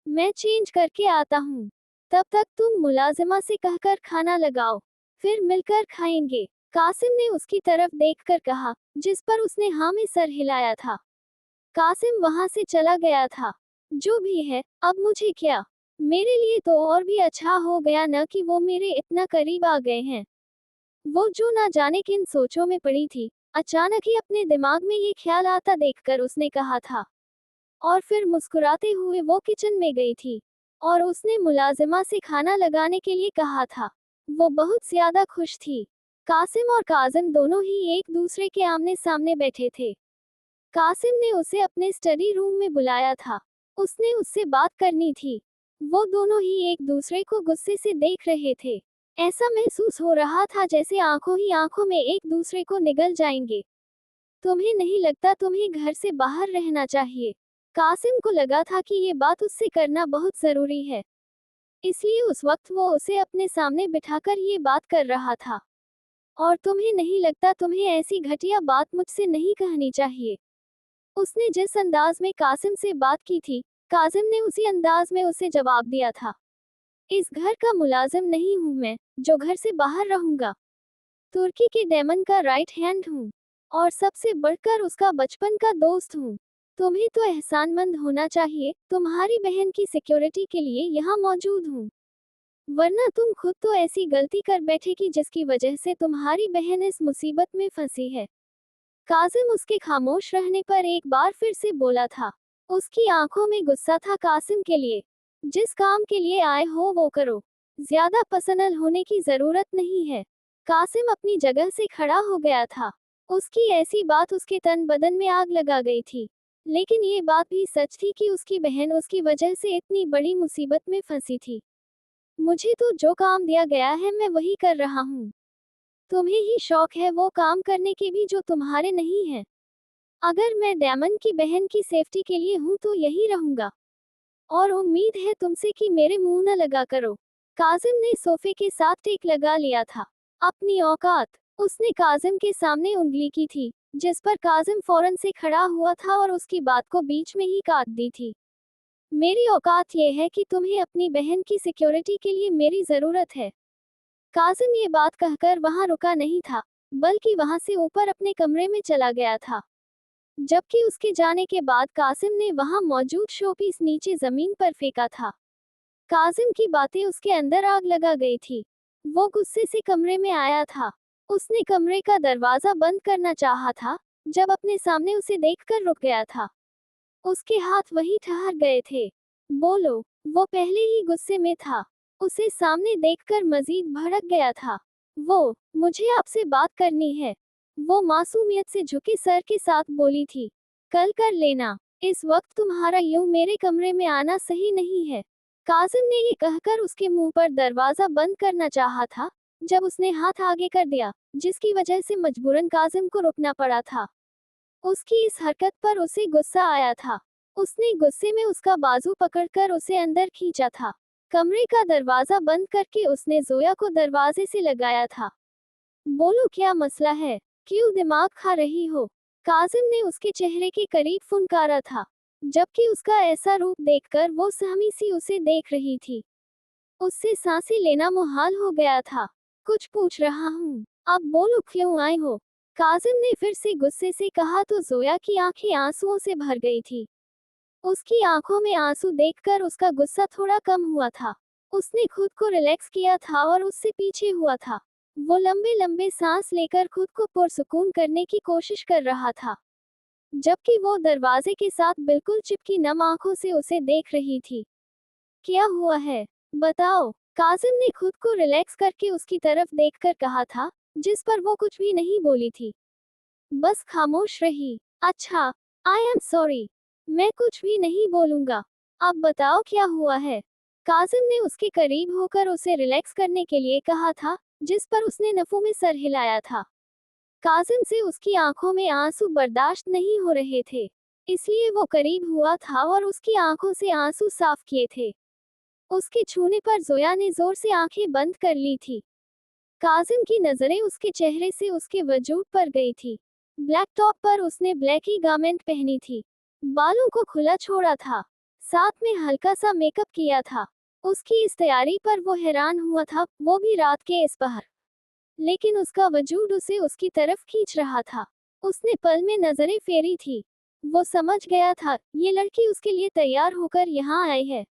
मैं चेंज करके आता हूँ। तब तक तुम मुलाजिमा से कहकर खाना लगाओ, फिर मिलकर खाएंगे। कासिम ने उसकी तरफ देखकर कहा, जिस पर उसने हाँ में सर हिलाया था। कासिम वहां से चला गया था। जो भी है, अब मुझे क्या? मेरे लिए तो और भी अच्छा हो गया न कि वो मेरे इतना करीब आ गए हैं। वो जो ना जाने किन सोचों में पड़ी थी, अचानक ही अपने दिमाग में ये ख्याल आता देखकर उसने कहा था। और फिर मुस्कुराते हुए वो किचन में गई थी और उसने मुलाजिमा से खाना लगाने के लिए कहा था। वो बहुत ज्यादा खुश थी। कासिम और काजिम दोनों ही एक दूसरे के आमने सामने बैठे थे। कासिम ने उसे अपने स्टडी रूम में बुलाया था। उसने उससे बात करनी थी। वो दोनों ही एक दूसरे को गुस्से से देख रहे थे। ऐसा महसूस हो रहा था जैसे आंखों ही आंखों में एक दूसरे को निगल जाएंगे। तुम्हें नहीं लगता तुम्हें घर से बाहर रहना चाहिए? कासिम को लगा था कि ये बात उससे करना बहुत जरूरी है, इसलिए उस वक्त वो उसे अपने सामने बिठाकर ये बात कर रहा था। और तुम्हें नहीं लगता तुम्हें ऐसी घटिया बात मुझसे नहीं कहनी चाहिए? उसने जिस अंदाज में कासिम से बात की थी, कासिम ने उसी अंदाज में उसे जवाब दिया था। इस घर का मुलाजिम नहीं हूँ मैं, जो घर से बाहर रहूंगा। तुर्की के डेमन का राइट हैंड हूँ, और सबसे बढ़कर उसका बचपन का दोस्त हूँ। तुम्हें तो एहसानमंद होना चाहिए, तुम्हारी बहन की सिक्योरिटी के लिए यहाँ मौजूद हूँ। वरना तुम खुद तो ऐसी गलती कर बैठे कि जिसकी वजह से तुम्हारी बहन इस मुसीबत में फंसी है। कासिम उसके खामोश रहने पर एक बार फिर से बोला था। उसकी आंखों में गुस्सा था कासिम के लिए। जिस काम के लिए आए हो वो करो, ज्यादा पर्सनल होने की जरूरत नहीं है। कासिम अपनी जगह से खड़ा हो गया था। उसकी ऐसी बात उसके तन बदन में आग लगा गई थी। लेकिन ये बात भी सच थी कि उसकी बहन उसकी वजह से इतनी बड़ी मुसीबत में फंसी थी। मुझे तो जो काम दिया गया है मैं वही कर रहा हूँ। तुम्हें ही शौक है वो काम करने के भी जो तुम्हारे नहीं है। अगर मैं डेमन की बहन की सेफ्टी के लिए हूँ तो यही रहूंगा। और उम्मीद है तुमसे कि मेरे मुंह न लगा करो। काजिम ने सोफे के साथ टेक लगा लिया था। अपनी औकात। उसने काजिम के सामने उंगली की थी, जिस पर काजिम फौरन से खड़ा हुआ था और उसकी बात को बीच में ही काट दी थी। मेरी औकात ये है कि तुम्हें अपनी बहन की सिक्योरिटी के लिए मेरी जरूरत है। काजिम ये बात कहकर वहां रुका नहीं था, बल्कि वहां से ऊपर अपने कमरे में चला गया था। जबकि उसके जाने के बाद कासिम ने वहां मौजूद शोपीस नीचे जमीन पर फेंका था। कासिम की बातें उसके अंदर आग लगा गई थी। वो गुस्से से कमरे में आया था। उसने कमरे का दरवाजा बंद करना चाहा था, जब अपने सामने उसे देखकर रुक गया था। उसके हाथ वहीं ठहर गए थे। बोलो, वो पहले ही गुस्से में था। उसे सामने देखकर मजीद भड़क गया था। वो, मुझे आपसे बात करनी है। वो मासूमियत से झुके सर के साथ बोली थी। कल कर लेना। इस वक्त तुम्हारा यूं मेरे कमरे में आना सही नहीं है। कासिम ने ये कहकर उसके मुंह पर दरवाजा बंद करना चाहा था, जब उसने हाथ आगे कर दिया, जिसकी वजह से मजबूरन कासिम को रुकना पड़ा था। उसकी इस हरकत पर उसे गुस्सा आया था। उसने गुस्से में उसका बाजू पकड़कर उसे अंदर खींचा था। कमरे का दरवाजा बंद करके उसने जोया को दरवाजे से लगाया था। बोलो क्या मसला है? क्यों दिमाग खा रही हो? काजिम ने उसके चेहरे के करीब फुनकारा था, जबकि उसका ऐसा रूप देखकर वो सहमी सी उसे देख रही थी। उससे सांसें लेना मुहाल हो गया था। कुछ पूछ रहा हूँ, अब बोलो क्यों आए हो? काजिम ने फिर से गुस्से से कहा तो जोया की आंखें आंसुओं से भर गई थी। उसकी आंखों में आंसू देखकर उसका गुस्सा थोड़ा कम हुआ था। उसने खुद को रिलैक्स किया था और उससे पीछे हुआ था। वो लंबे लंबे सांस लेकर खुद को पुरसुकून करने की कोशिश कर रहा था, जबकि वो दरवाजे के साथ बिल्कुल चिपकी नम आंखों से उसे देख रही थी। क्या हुआ है? बताओ। काजिम ने खुद को रिलैक्स करके उसकी तरफ देखकर कहा था, जिस पर वो कुछ भी नहीं बोली थी। बस खामोश रही। अच्छा, आई एम सॉरी। मैं कुछ भी नहीं बोलूंगा। अब बताओ क्या हुआ है। काजिम ने उसके करीब होकर उसे रिलैक्स करने के लिए कहा था, जिस पर उसने नफों में सर हिलाया था। काजिम से उसकी आंखों में आंसू बर्दाश्त नहीं हो रहे थे, इसलिए वो करीब हुआ था और उसकी आंखों से आंसू साफ किए थे। उसके छूने पर जोया ने जोर से आंखें बंद कर ली थी। काजिम की नजरें उसके चेहरे से उसके वजूद पर गई थी। ब्लैक टॉप पर उसने ब्लैक ही गारमेंट पहनी थी, बालों को खुला छोड़ा था, साथ में हल्का सा मेकअप किया था। उसकी इस तैयारी पर वो हैरान हुआ था, वो भी रात के इस पहर। लेकिन उसका वजूद उसे उसकी तरफ खींच रहा था। उसने पल में नजरें फेरी थी। वो समझ गया था, ये लड़की उसके लिए तैयार होकर यहाँ आई है।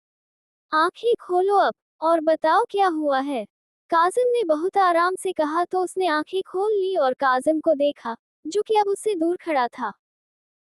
आंखें खोलो अब, और बताओ क्या हुआ है। काजिम ने बहुत आराम से कहा तो उसने आंखें खोल ली और काजिम को देखा, जो कि अब उससे दूर खड़ा था।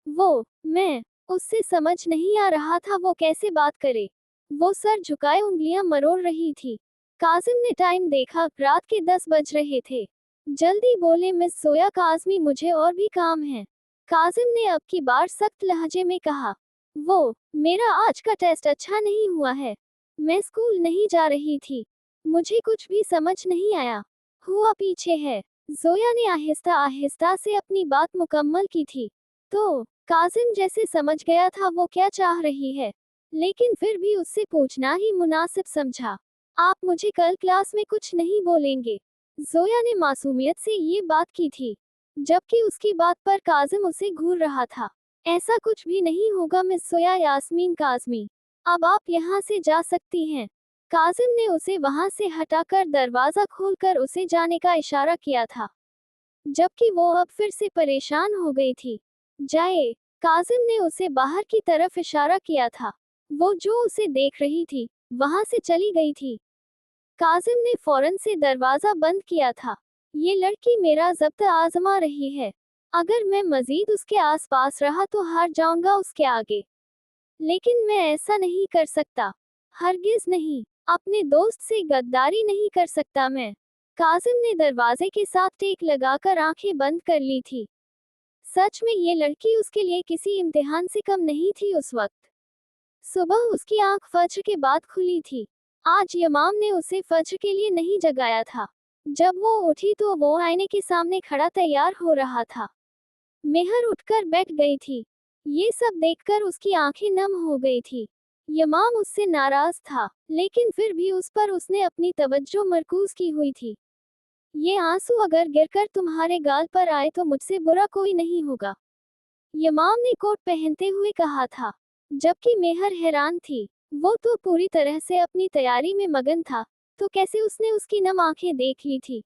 मैं उससे समझ नहीं आ रहा था वो कैसे बात करे। वो सर झुकाए उंगलियां मरोड़ रही थी। काजिम ने टाइम देखा, रात के 10 बज रहे थे। जल्दी बोले, मिस जोया काजमी, मुझे और भी काम है। काजिम ने अब की बार सख्त लहजे में कहा। मेरा आज का टेस्ट अच्छा नहीं हुआ है। मैं स्कूल नहीं जा रही थी। मुझे कुछ भी समझ नहीं आया। हुआ पीछे है। जोया ने आहिस्ता आहिस्ता से अपनी बात मुकम्मल की थी। तो काजिम जैसे समझ गया था वो क्या चाह रही है, लेकिन फिर भी उससे पूछना ही मुनासिब समझा। आप मुझे कल क्लास में कुछ नहीं बोलेंगे। जोया ने मासूमियत से ये बात की थी, जबकि उसकी बात पर काजिम उसे घूर रहा था। ऐसा कुछ भी नहीं होगा मिस जोया यास्मीन काजमी। अब आप यहाँ से जा सकती हैं। काजिम ने उसे वहां से हटाकर दरवाजा खोलकर उसे जाने का इशारा किया था, जबकि वो अब फिर से परेशान हो गई थी। जाए। काजिम ने उसे बाहर की तरफ इशारा किया था। वो जो उसे देख रही थी, वहां से चली गई थी। काजिम ने फौरन से दरवाजा बंद किया था। ये लड़की मेरा जब्त आजमा रही है। अगर मैं मजीद उसके आसपास रहा तो हार जाऊंगा उसके आगे। लेकिन मैं ऐसा नहीं कर सकता। हरगिज नहीं। अपने दोस्त से गद्दारी नहीं कर सकता मैं। काजिम ने दरवाजे के साथ टेक लगाकर आंखें बंद कर ली थी। सच में ये लड़की उसके लिए किसी इम्तिहान से कम नहीं थी उस वक्त। सुबह उसकी आंख फज्र के बाद खुली थी। आज यमाम ने उसे फज्र के लिए नहीं जगाया था। जब वो उठी तो वो आईने के सामने खड़ा तैयार हो रहा था। मेहर उठकर बैठ गई थी। ये सब देखकर उसकी आंखें नम हो गई थी। यमाम उससे नाराज था, लेकिन फिर भी उस पर उसने अपनी तवज्जो मरकूज की हुई थी। ये आंसू अगर गिरकर तुम्हारे गाल पर आए तो मुझसे बुरा कोई नहीं होगा, यमाम ने कोट पहनते हुए कहा था। जबकि मेहर हैरान थी। वो तो पूरी तरह से अपनी तैयारी में मगन था, तो कैसे उसने उसकी नम आंखें देख ली थी।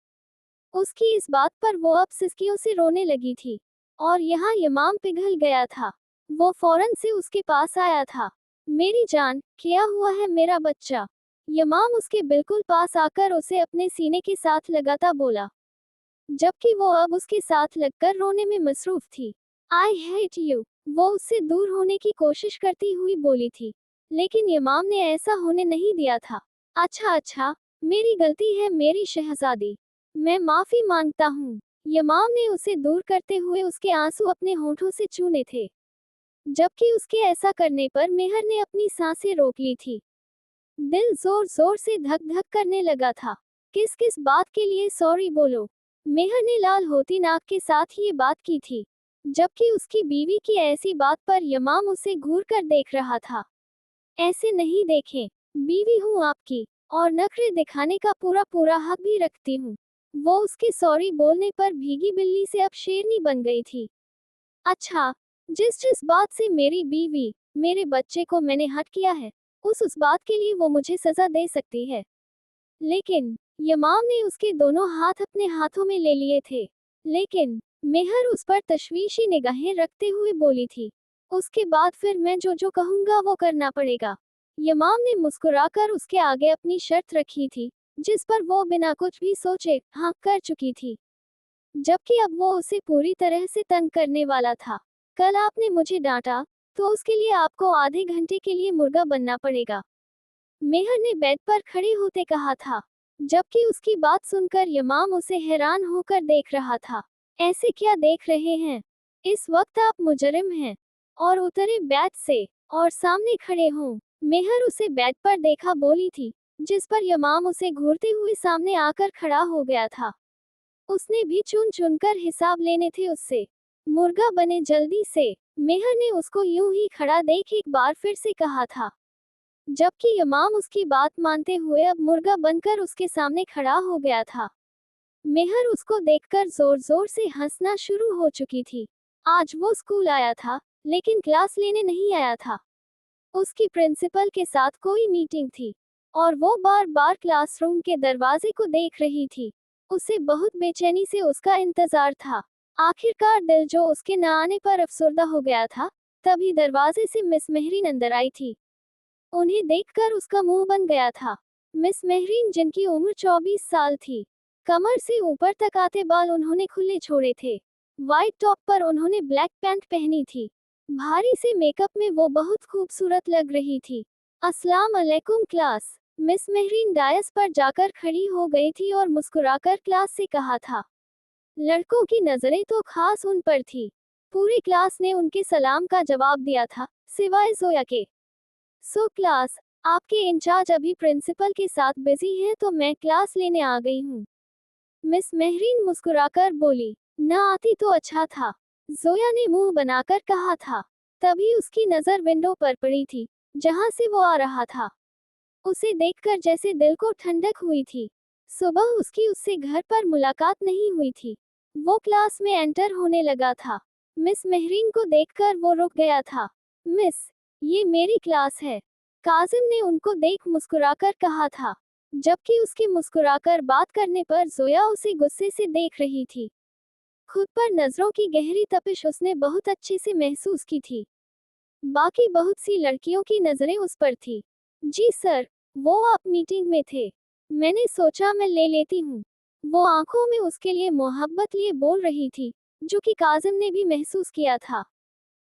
उसकी इस बात पर वो अब सिसकियों से रोने लगी थी। और यहाँ यमाम पिघल गया था। वो फौरन से उसके पास आया था। मेरी जान, क्या हुआ है मेरा बच्चा। यमाम उसके बिल्कुल पास आकर उसे अपने सीने के साथ लगाता बोला, जबकि वो अब उसके साथ लगकर रोने में मसरूफ थी। आई हेट यू, वो उससे दूर होने की कोशिश करती हुई बोली थी, लेकिन यमाम ने ऐसा होने नहीं दिया था। अच्छा, मेरी गलती है मेरी शहजादी, मैं माफी मांगता हूँ। यमाम ने उसे दूर करते हुए उसके आंसू अपने होठों से छूने थे, जबकि उसके ऐसा करने पर मेहर ने अपनी सांसें रोक ली थी। दिल जोर जोर से धक धक करने लगा था। किस किस बात के लिए सॉरी बोलो। मेहर ने लाल होती नाक के साथ ये बात की थी, जबकि उसकी बीवी की ऐसी बात पर यमाम उसे घूर कर देख रहा था। ऐसे नहीं देखें, बीवी हूँ आपकी, और नखरे दिखाने का पूरा पूरा हक भी रखती हूँ। वो उसके सॉरी बोलने पर भीगी बिल्ली से अब शेरनी बन गई थी। अच्छा, जिस जिस बात से मेरी बीवी, मेरे बच्चे को मैंने हट किया है, उस बात के लिए वो मुझे सजा दे सकती है। लेकिन यमाम ने उसके दोनों हाथ अपने हाथों में ले लिए थे। लेकिन मेहर उस पर तशवीशी निगाहें रखते हुए बोली थी, उसके बाद फिर मैं जो जो कहूंगा वो करना पड़ेगा। यमाम ने मुस्कुराकर उसके आगे अपनी शर्त रखी थी, जिस पर वो बिना कुछ भी सोचे हाँ कर चुकी थी, जबकि अब वो उसे पूरी तरह से तंग करने वाला था। कल आपने मुझे डांटा, तो उसके लिए आपको आधे घंटे के लिए मुर्गा बनना पड़ेगा, मेहर ने बेड पर खड़े होते कहा था, जबकि उसकी बात सुनकर यमाम उसे हैरान होकर देख रहा था। ऐसे क्या देख रहे हैं? इस वक्त आप मुजरिम हैं, और उतरे बैच से और सामने खड़े हों। मेहर उसे बेड पर देखा बोली थी, जिस पर यमाम उसे घूरते हुए सामने आकर खड़ा हो गया था। उसने भी चुन चुनकर हिसाब लेने थे उससे। मुर्गा बने जल्दी से। मेहर ने उसको यूं ही खड़ा देख एक बार फिर से कहा था, जबकि यमाम उसकी बात मानते हुए अब मुर्गा बनकर उसके सामने खड़ा हो गया था। मेहर उसको देखकर जोर जोर से हंसना शुरू हो चुकी थी। आज वो स्कूल आया था, लेकिन क्लास लेने नहीं आया था। उसकी प्रिंसिपल के साथ कोई मीटिंग थी और वो बार बार क्लासरूम के दरवाजे को देख रही थी। उसे बहुत बेचैनी से उसका इंतजार था। आखिरकार दिल जो उसके न आने पर अफसरदा हो गया था, तभी दरवाजे से मिस मेहरीन अंदर आई थी। उन्हें देखकर उसका मुंह बन गया था। मिस मेहरीन, जिनकी उम्र 24 साल थी, कमर से ऊपर तक आते बाल उन्होंने खुले छोड़े थे। व्हाइट टॉप पर उन्होंने ब्लैक पैंट पहनी थी। भारी से मेकअप में वो बहुत खूबसूरत लग रही थी। अस्सलाम अलैकुम क्लास। मिस मेहरीन डायस पर जाकर खड़ी हो गई थी और मुस्कुराकर क्लास से कहा था। लड़कों की नजरें तो खास उन पर थी। पूरी क्लास ने उनके सलाम का जवाब दिया था, सिवाय जोया के। सो क्लास, आपके इंचार्ज अभी प्रिंसिपल के साथ बिजी हैं, तो मैं क्लास लेने आ गई हूँ। मिस मेहरीन मुस्कुराकर बोली। न आती तो अच्छा था, जोया ने मुंह बनाकर कहा था। तभी उसकी नजर विंडो पर पड़ी थी, जहां से वो आ रहा था। उसे देखकर जैसे दिल को ठंडक हुई थी। सुबह उसकी उससे घर पर मुलाकात नहीं हुई थी। वो क्लास में एंटर होने लगा था। मिस मेहरीन को देखकर वो रुक गया था। मिस, ये मेरी क्लास है, काजिम ने उनको देख मुस्कुराकर कहा था, जबकि उसके मुस्कुराकर बात करने पर जोया उसे गुस्से से देख रही थी। खुद पर नजरों की गहरी तपिश उसने बहुत अच्छे से महसूस की थी। बाकी बहुत सी लड़कियों की नजरें उस पर थी। जी सर, वो आप मीटिंग में थे, मैंने सोचा मैं ले लेती हूँ। वो आंखों में उसके लिए मोहब्बत लिए बोल रही थी, जो कि काजिम ने भी महसूस किया था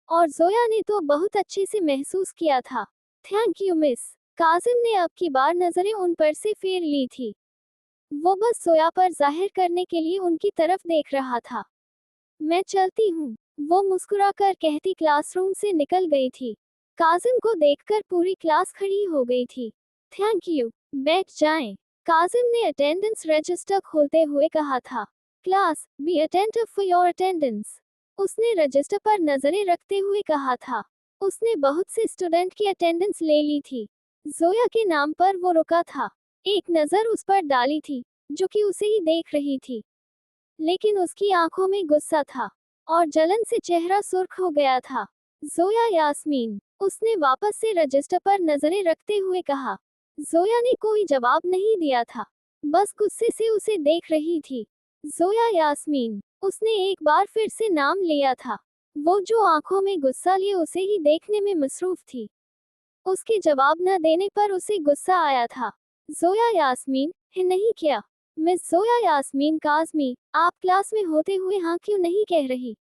और जोया ने तो बहुत अच्छे से महसूस किया था। Thank you miss. काजिम ने अब की बार नजरें उन पर से फेर ली थी। वो बस जोया पर जाहिर करने के लिए उनकी तरफ देख रहा था। मैं चलती हूँ, वो मुस्कुराकर कहती क्लासरूम से निकल गई थी। काजिम को देखकर पूरी क्लास खड़ी हो गई थी। थैंक यू, बैठ जाएं। काजिम ने अटेंडेंस रजिस्टर खोलते हुए कहा था। Class, be attentive for your attendance. उसने रजिस्टर पर नजरें रखते हुए कहा था। उसने बहुत से स्टूडेंट की अटेंडेंस ले ली थी। जोया के नाम पर वो रुका था। एक नजर उस पर डाली थी, जो कि उसे ही देख रही थी, लेकिन उसकी आंखों में गुस्सा था और जलन से चेहरा सुर्ख हो गया था। जोया यास्मीन, उसने वापस से रजिस्टर पर नजरें रखते हुए कहा। जोया ने कोई जवाब नहीं दिया था, बस गुस्से से उसे देख रही थी। जोया यास्मीन, उसने एक बार फिर से नाम लिया था। वो जो आंखों में गुस्सा लिए उसे ही देखने में मसरूफ थी। उसके जवाब न देने पर उसे गुस्सा आया था। जोया यास्मीन, है नहीं क्या? मिस जोया यास्मीन काज़मी, आप क्लास में होते हुए हाँ क्यों नहीं कह रही?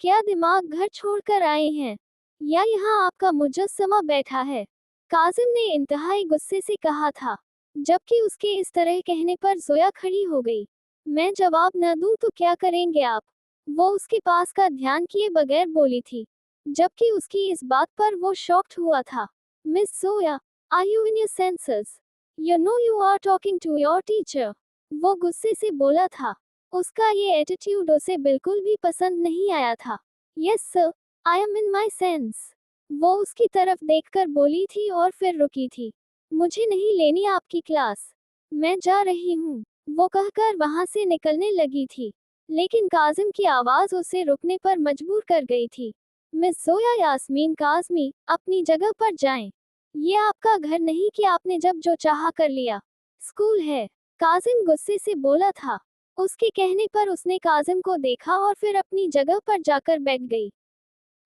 क्या दिमाग घर छोड़कर आए हैं, या यहाँ आपका मुजस्समा बैठा है? काजिम ने इंतहाई गुस्से से कहा था, जबकि उसके इस तरह कहने पर जोया खड़ी हो गई। मैं जवाब न दूं तो क्या करेंगे आप? वो उसके पास का ध्यान किए बगैर बोली थी, जबकि उसकी इस बात पर वो शॉक्ड हुआ था। Miss Zoya, are you in your senses? You know you are talking to your teacher. वो गुस्से से बोला था। उसका ये एटीट्यूड उसे बिल्कुल भी पसंद नहीं आया था। Yes sir, I am in my sense. वो उसकी तरफ देखकर बोली थी और फिर रुकी थी। मुझे नहीं लेनी आपकी क्लास, मैं जा रही हूँ। वो कहकर वहां से निकलने लगी थी, लेकिन काजिम की आवाज उसे रुकने पर मजबूर कर गई थी। मिस जोया यास्मीन काज़मी, अपनी जगह पर जाएं। ये आपका घर नहीं कि आपने जब जो चाहा कर लिया। स्कूल है, काजिम गुस्से से बोला था। उसके कहने पर उसने काजिम को देखा और फिर अपनी जगह पर जाकर बैठ गई।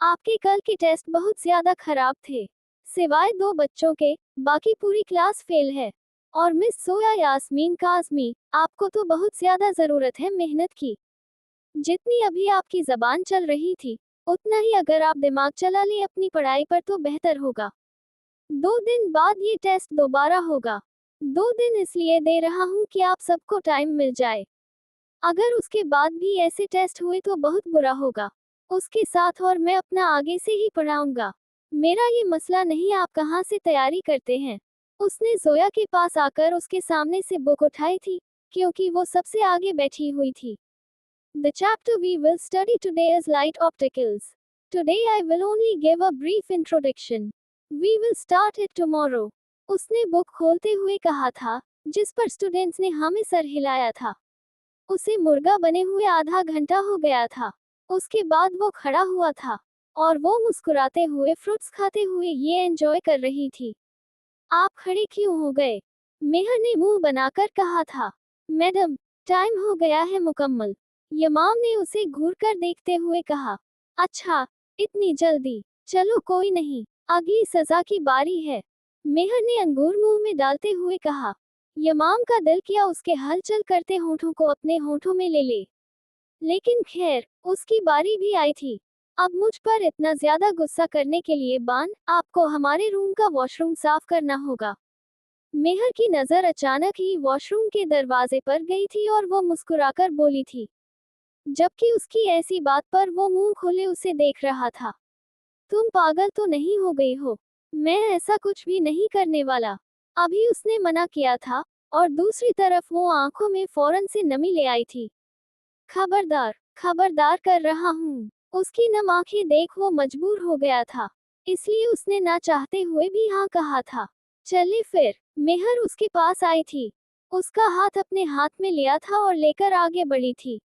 आपके कल के टेस्ट बहुत ज्यादा खराब थे, सिवाय 2 बच्चों के, बाकी पूरी क्लास फेल है। और मिस जोया यास्मीन काज़मी, आपको तो बहुत ज्यादा जरूरत है मेहनत की। जितनी अभी आपकी जबान चल रही थी, उतना ही अगर आप दिमाग चला ले अपनी पढ़ाई पर तो बेहतर होगा। 2 दिन बाद ये टेस्ट दोबारा होगा। 2 दिन इसलिए दे रहा हूँ कि आप सबको टाइम मिल जाए। अगर उसके बाद भी ऐसे टेस्ट हुए तो बहुत बुरा होगा। उसके साथ, और मैं अपना आगे से ही पढ़ाऊंगा। मेरा ये मसला नहीं, आप कहाँ से तैयारी करते हैं? उसने जोया के पास आकर उसके सामने से बुक उठाई थी, क्योंकि वो सबसे आगे बैठी हुई थी। The chapter we will study today is light opticals. Today I will only give a brief introduction. We will start it tomorrow. उसने बुक खोलते हुए कहा था, जिस पर स्टूडेंट्स ने हमें सर हिलाया था। उसे मुर्गा बने हुए आधा घंटा हो गया था। उसके बाद वो खड़ा हुआ था और वो मुस्कुराते हुए फ्रूट्स खाते हुए ये एंजॉय कर रही थी। आप खड़े क्यों हो गए? मेहर ने मुंह बनाकर कहा था। मैडम, टाइम हो गया है मुकम्मल। यमाम ने उसे घूरकर देखते हुए कहा। अच्छा, इतनी जल्दी? चलो कोई नहीं, अगली सजा की बारी है। मेहर ने अंगूर मुंह में डालते हुए कहा। यमाम का दिल किया उसके हलचल करते होठों को अपने होठों में ले ले। लेकिन खैर, उसकी बारी भी आई थी। अब मुझ पर इतना ज्यादा गुस्सा करने के लिए बान, आपको हमारे रूम का वॉशरूम साफ करना होगा। मेहर की नजर अचानक ही वॉशरूम के दरवाजे पर गई थी और वो मुस्कुराकर बोली थी, जबकि उसकी ऐसी बात पर वो मुंह खोले उसे देख रहा था। तुम पागल तो नहीं हो गई हो? मैं ऐसा कुछ भी नहीं करने वाला। अभी उसने मना किया था, और दूसरी तरफ वो आंखों में फौरन से नमी ले आई थी। खबरदार, खबरदार कर रहा हूँ। उसकी नम आंखें देख वो मजबूर हो गया था, इसलिए उसने ना चाहते हुए भी हाँ कहा था। चले फिर। मेहर उसके पास आई थी। उसका हाथ अपने हाथ में लिया था और लेकर आगे बढ़ी थी।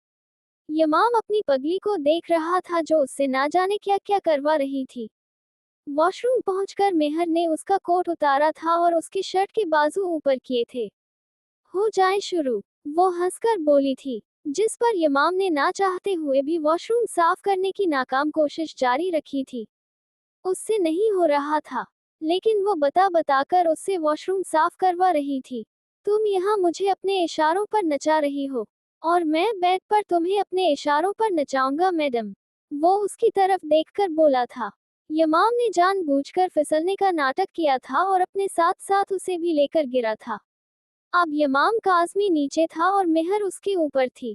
यमाम अपनी पगली को देख रहा था जो उससे ना जाने क्या क्या करवा रही थी। वॉशरूम पहुंचकर मेहर ने उसका कोट उतारा था और उसकी शर्ट के बाजू ऊपर किए थे। हो जाए शुरू, वो हंसकर बोली थी, जिस पर यमाम ने ना चाहते हुए भी वॉशरूम साफ करने की नाकाम कोशिश जारी रखी थी। उससे नहीं हो रहा था, लेकिन वो बता बताकर उससे वॉशरूम साफ करवा रही थी। तुम यहाँ मुझे अपने इशारों पर नचा रही हो, और मैं बेड पर तुम्हें अपने इशारों पर नचाऊंगा मैडम। वो उसकी तरफ देखकर बोला था। यमाम ने जानबूझकर फिसलने का नाटक किया था और अपने साथ साथ उसे भी लेकर गिरा था। अब यमाम काज़मी नीचे था और मेहर उसके ऊपर थी।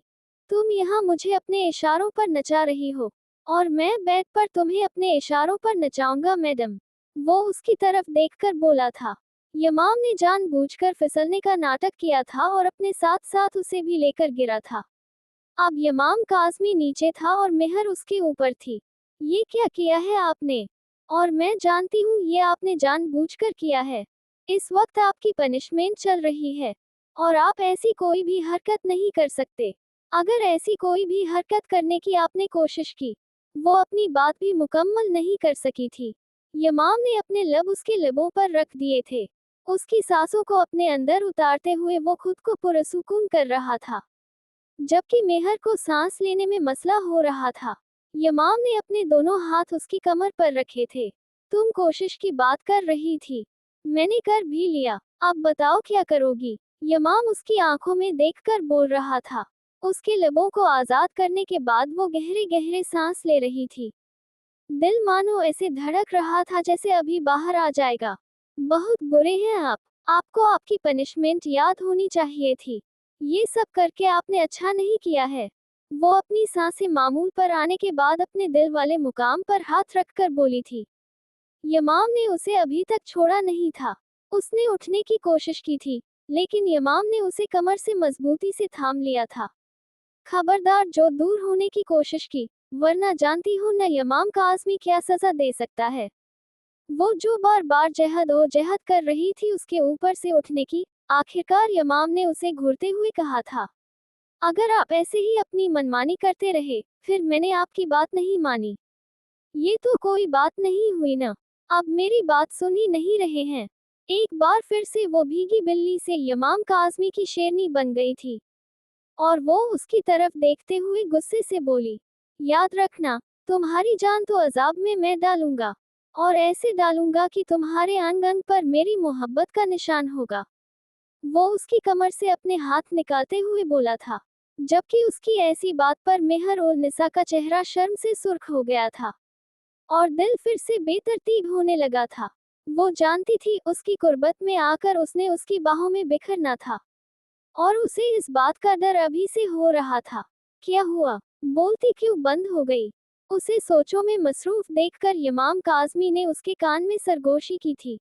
तुम यहाँ मुझे अपने इशारों पर नचा रही हो, और मैं बेड पर तुम्हें अपने इशारों पर नचाऊंगा मैडम। वो उसकी तरफ देखकर बोला था। यमाम ने जानबूझकर फिसलने का नाटक किया था और अपने साथ साथ उसे भी लेकर गिरा था। अब यमाम काज़मी नीचे था और मेहर उसके ऊपर थी। ये क्या किया है आपने? और मैं जानती हूँ ये आपने जानबूझकर किया है। इस वक्त आपकी पनिशमेंट चल रही है, और आप ऐसी कोई भी हरकत नहीं कर सकते। अगर ऐसी कोई भी हरकत करने की आपने कोशिश की, वो अपनी बात भी मुकम्मल नहीं कर सकी थी। यमाम ने अपने लब उसके लबों पर रख दिए थे। उसकी सांसों को अपने अंदर उतारते हुए वो खुद को पुरसुकून कर रहा था, जबकि मेहर को सांस लेने में मसला हो रहा था। यमाम ने अपने दोनों हाथ उसकी कमर पर रखे थे। तुम कोशिश की बात कर रही थी, मैंने कर भी लिया, अब बताओ क्या करोगी? यमाम उसकी आंखों में देखकर बोल रहा था। उसके लबों को आजाद करने के बाद वो गहरे गहरे सांस ले रही थी। दिल मानो ऐसे धड़क रहा था जैसे अभी बाहर आ जाएगा। बहुत बुरे हैं आप। आपको आपकी पनिशमेंट याद होनी चाहिए थी। ये सब करके आपने अच्छा नहीं किया है। वो अपनी सांसें मामूल पर आने के बाद अपने दिल वाले मुकाम पर हाथ रखकर बोली थी। यमाम ने उसे अभी तक छोड़ा नहीं था। उसने उठने की कोशिश की थी, लेकिन यमाम ने उसे कमर से मजबूती से थाम लिया था। खबरदार जो दूर होने की कोशिश की, वरना जानती हूँ न यमाम का आज़मी क्या सजा दे सकता है। वो जो बार बार जहद कर रही थी उसके ऊपर से उठने की, आखिरकार यमाम ने उसे घूरते हुए कहा था, अगर आप ऐसे ही अपनी मनमानी करते रहे, फिर मैंने आपकी बात नहीं मानी। ये तो कोई बात नहीं हुई ना। अब मेरी बात सुन ही नहीं रहे हैं। एक बार फिर से वो भीगी बिल्ली से यमाम काज़मी की शेरनी बन गई थी, और वो उसकी तरफ देखते हुए गुस्से से बोली, याद रखना, तुम्हारी जान तो अजाब में मैं डालूंगा, और ऐसे डालूंगा कि तुम्हारे अंग अंग पर मेरी मोहब्बत का निशान होगा। वो उसकी कमर से अपने हाथ निकालते हुए बोला था, जबकि उसकी ऐसी बात पर मेहर और निसा का चेहरा शर्म से सुर्ख हो गया था, और दिल फिर से बेतरतीब होने लगा था। वो जानती थी उसकी कुर्बत में आकर उसने उसकी बाहों में बिखरना था, और उसे इस बात का डर अभी से हो रहा था। क्या हुआ? बोलती क्यों बंद हो गई? उसे सोचों में मसरूफ देखकर यमाम काज़मी ने उसके कान में सरगोशी की थी।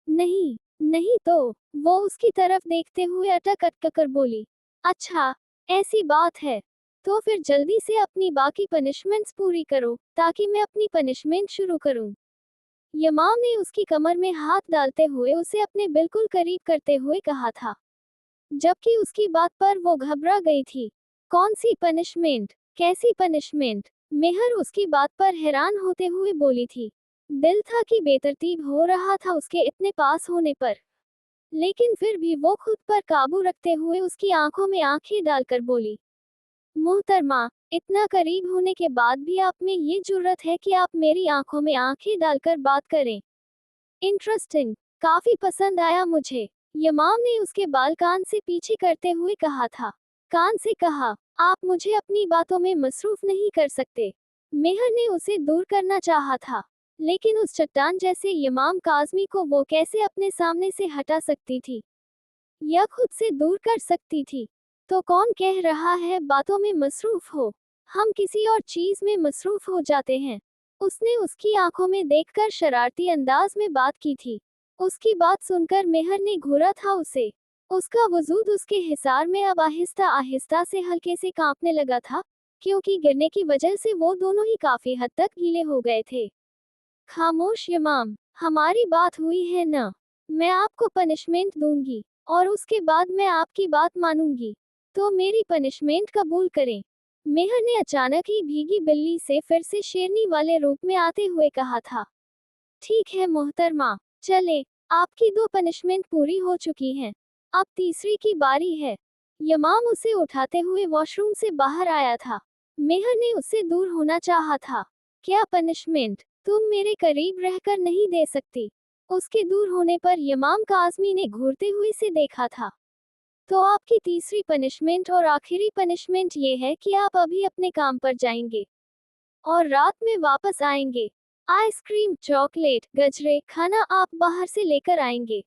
नहीं, नहीं तो, वो उसकी तरफ देखते हुए अटक कर बोली। अच्छा, ऐसी बात है। तो फिर जल्दी से अपनी बाकी पनिशमेंट्स पूरी करो, ताकि मैं अपनी पनिशमेंट शुरू करूं। यमाम ने उसकी कमर में हाथ डालते हुए उसे अपने बिल्कुल करीब करते हुए कहा था, जबकि उसकी बात पर वो घबरा गई थी। कौन सी पनिशमेंट? कैसी पनिशमेंट? मेहर उसकी बात पर हैरान होते हुए बोली थी। दिल था कि बेतरतीब हो रहा था उसके इतने पास होने पर, लेकिन फिर भी वो खुद पर काबू रखते हुए उसकी आंखों में आंखें डालकर बोली, मोहतरमा, इतना करीब होने के बाद भी आप में ये जुर्रत है कि आप मेरी आंखों में आंखें डालकर बात करें। इंटरेस्टिंग, काफी पसंद आया मुझे। यमाम ने उसके बाल कान से पीछे करते हुए कहा था। कान से कहा, आप मुझे अपनी बातों में मसरूफ नहीं कर सकते। मेहर ने उसे दूर करना चाहा था, लेकिन उस चट्टान जैसे यमाम काज़मी को वो कैसे अपने सामने से हटा सकती थी, या खुद से दूर कर सकती थी। तो कौन कह रहा है बातों में मसरूफ हो? हम किसी और चीज में मसरूफ हो जाते हैं। उसने उसकी आंखों में देखकर शरारती अंदाज में बात की थी। उसकी बात सुनकर मेहर ने घूरा था उसे। उसका वजूद उसके हिसार में अब आहिस्ता आहिस्ता से हल्के से कांपने लगा था, क्योंकि गिरने की वजह से वो दोनों ही काफी हद तक गीले हो गए थे। खामोश यमाम, हमारी बात हुई है ना? मैं आपको पनिशमेंट दूंगी, और उसके बाद मैं आपकी बात मानूंगी। तो मेरी पनिशमेंट कबूल करें। मेहर ने अचानक ही भीगी बिल्ली से फिर से शेरनी वाले रूप में आते हुए कहा था। ठीक है मोहतरमा, चले, आपकी 2 पनिशमेंट पूरी हो चुकी हैं। अब तीसरी की बारी है। यमाम उसे उठाते हुए वॉशरूम से बाहर आया था। मेहर ने उससे दूर होना चाहा था। क्या पनिशमेंट? तुम मेरे करीब रहकर नहीं दे सकती। उसके दूर होने पर यमाम काज़मी ने घूरते हुए से देखा था। तो आपकी तीसरी पनिशमेंट और आखिरी पनिशमेंट ये है कि आप अभी अपने काम पर जाएंगे और रात में वापस आएंगे। आइसक्रीम, चॉकलेट, गजरे, खाना आप बाहर से लेकर आएंगे।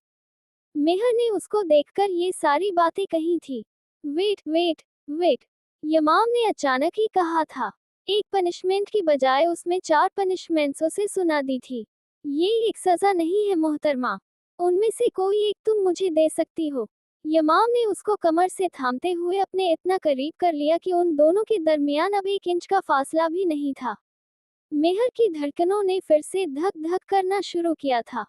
मेहर ने उसको देखकर ये सारी बातें कही थी। वेट वेट वेट, यमाम ने अचानक ही कहा था। एक पनिशमेंट की बजाय उसमें 4 पनिशमेंट्स उसे सुना दी थी। ये एक सजा नहीं है मोहतरमा। उनमें से कोई एक तुम मुझे दे सकती हो। यमाम ने उसको कमर से थामते हुए अपने इतना करीब कर लिया कि उन दोनों के दरमियान अब 1 इंच का फासला भी नहीं था। मेहर की धड़कनों ने फिर से धक धक करना शुरू किया था।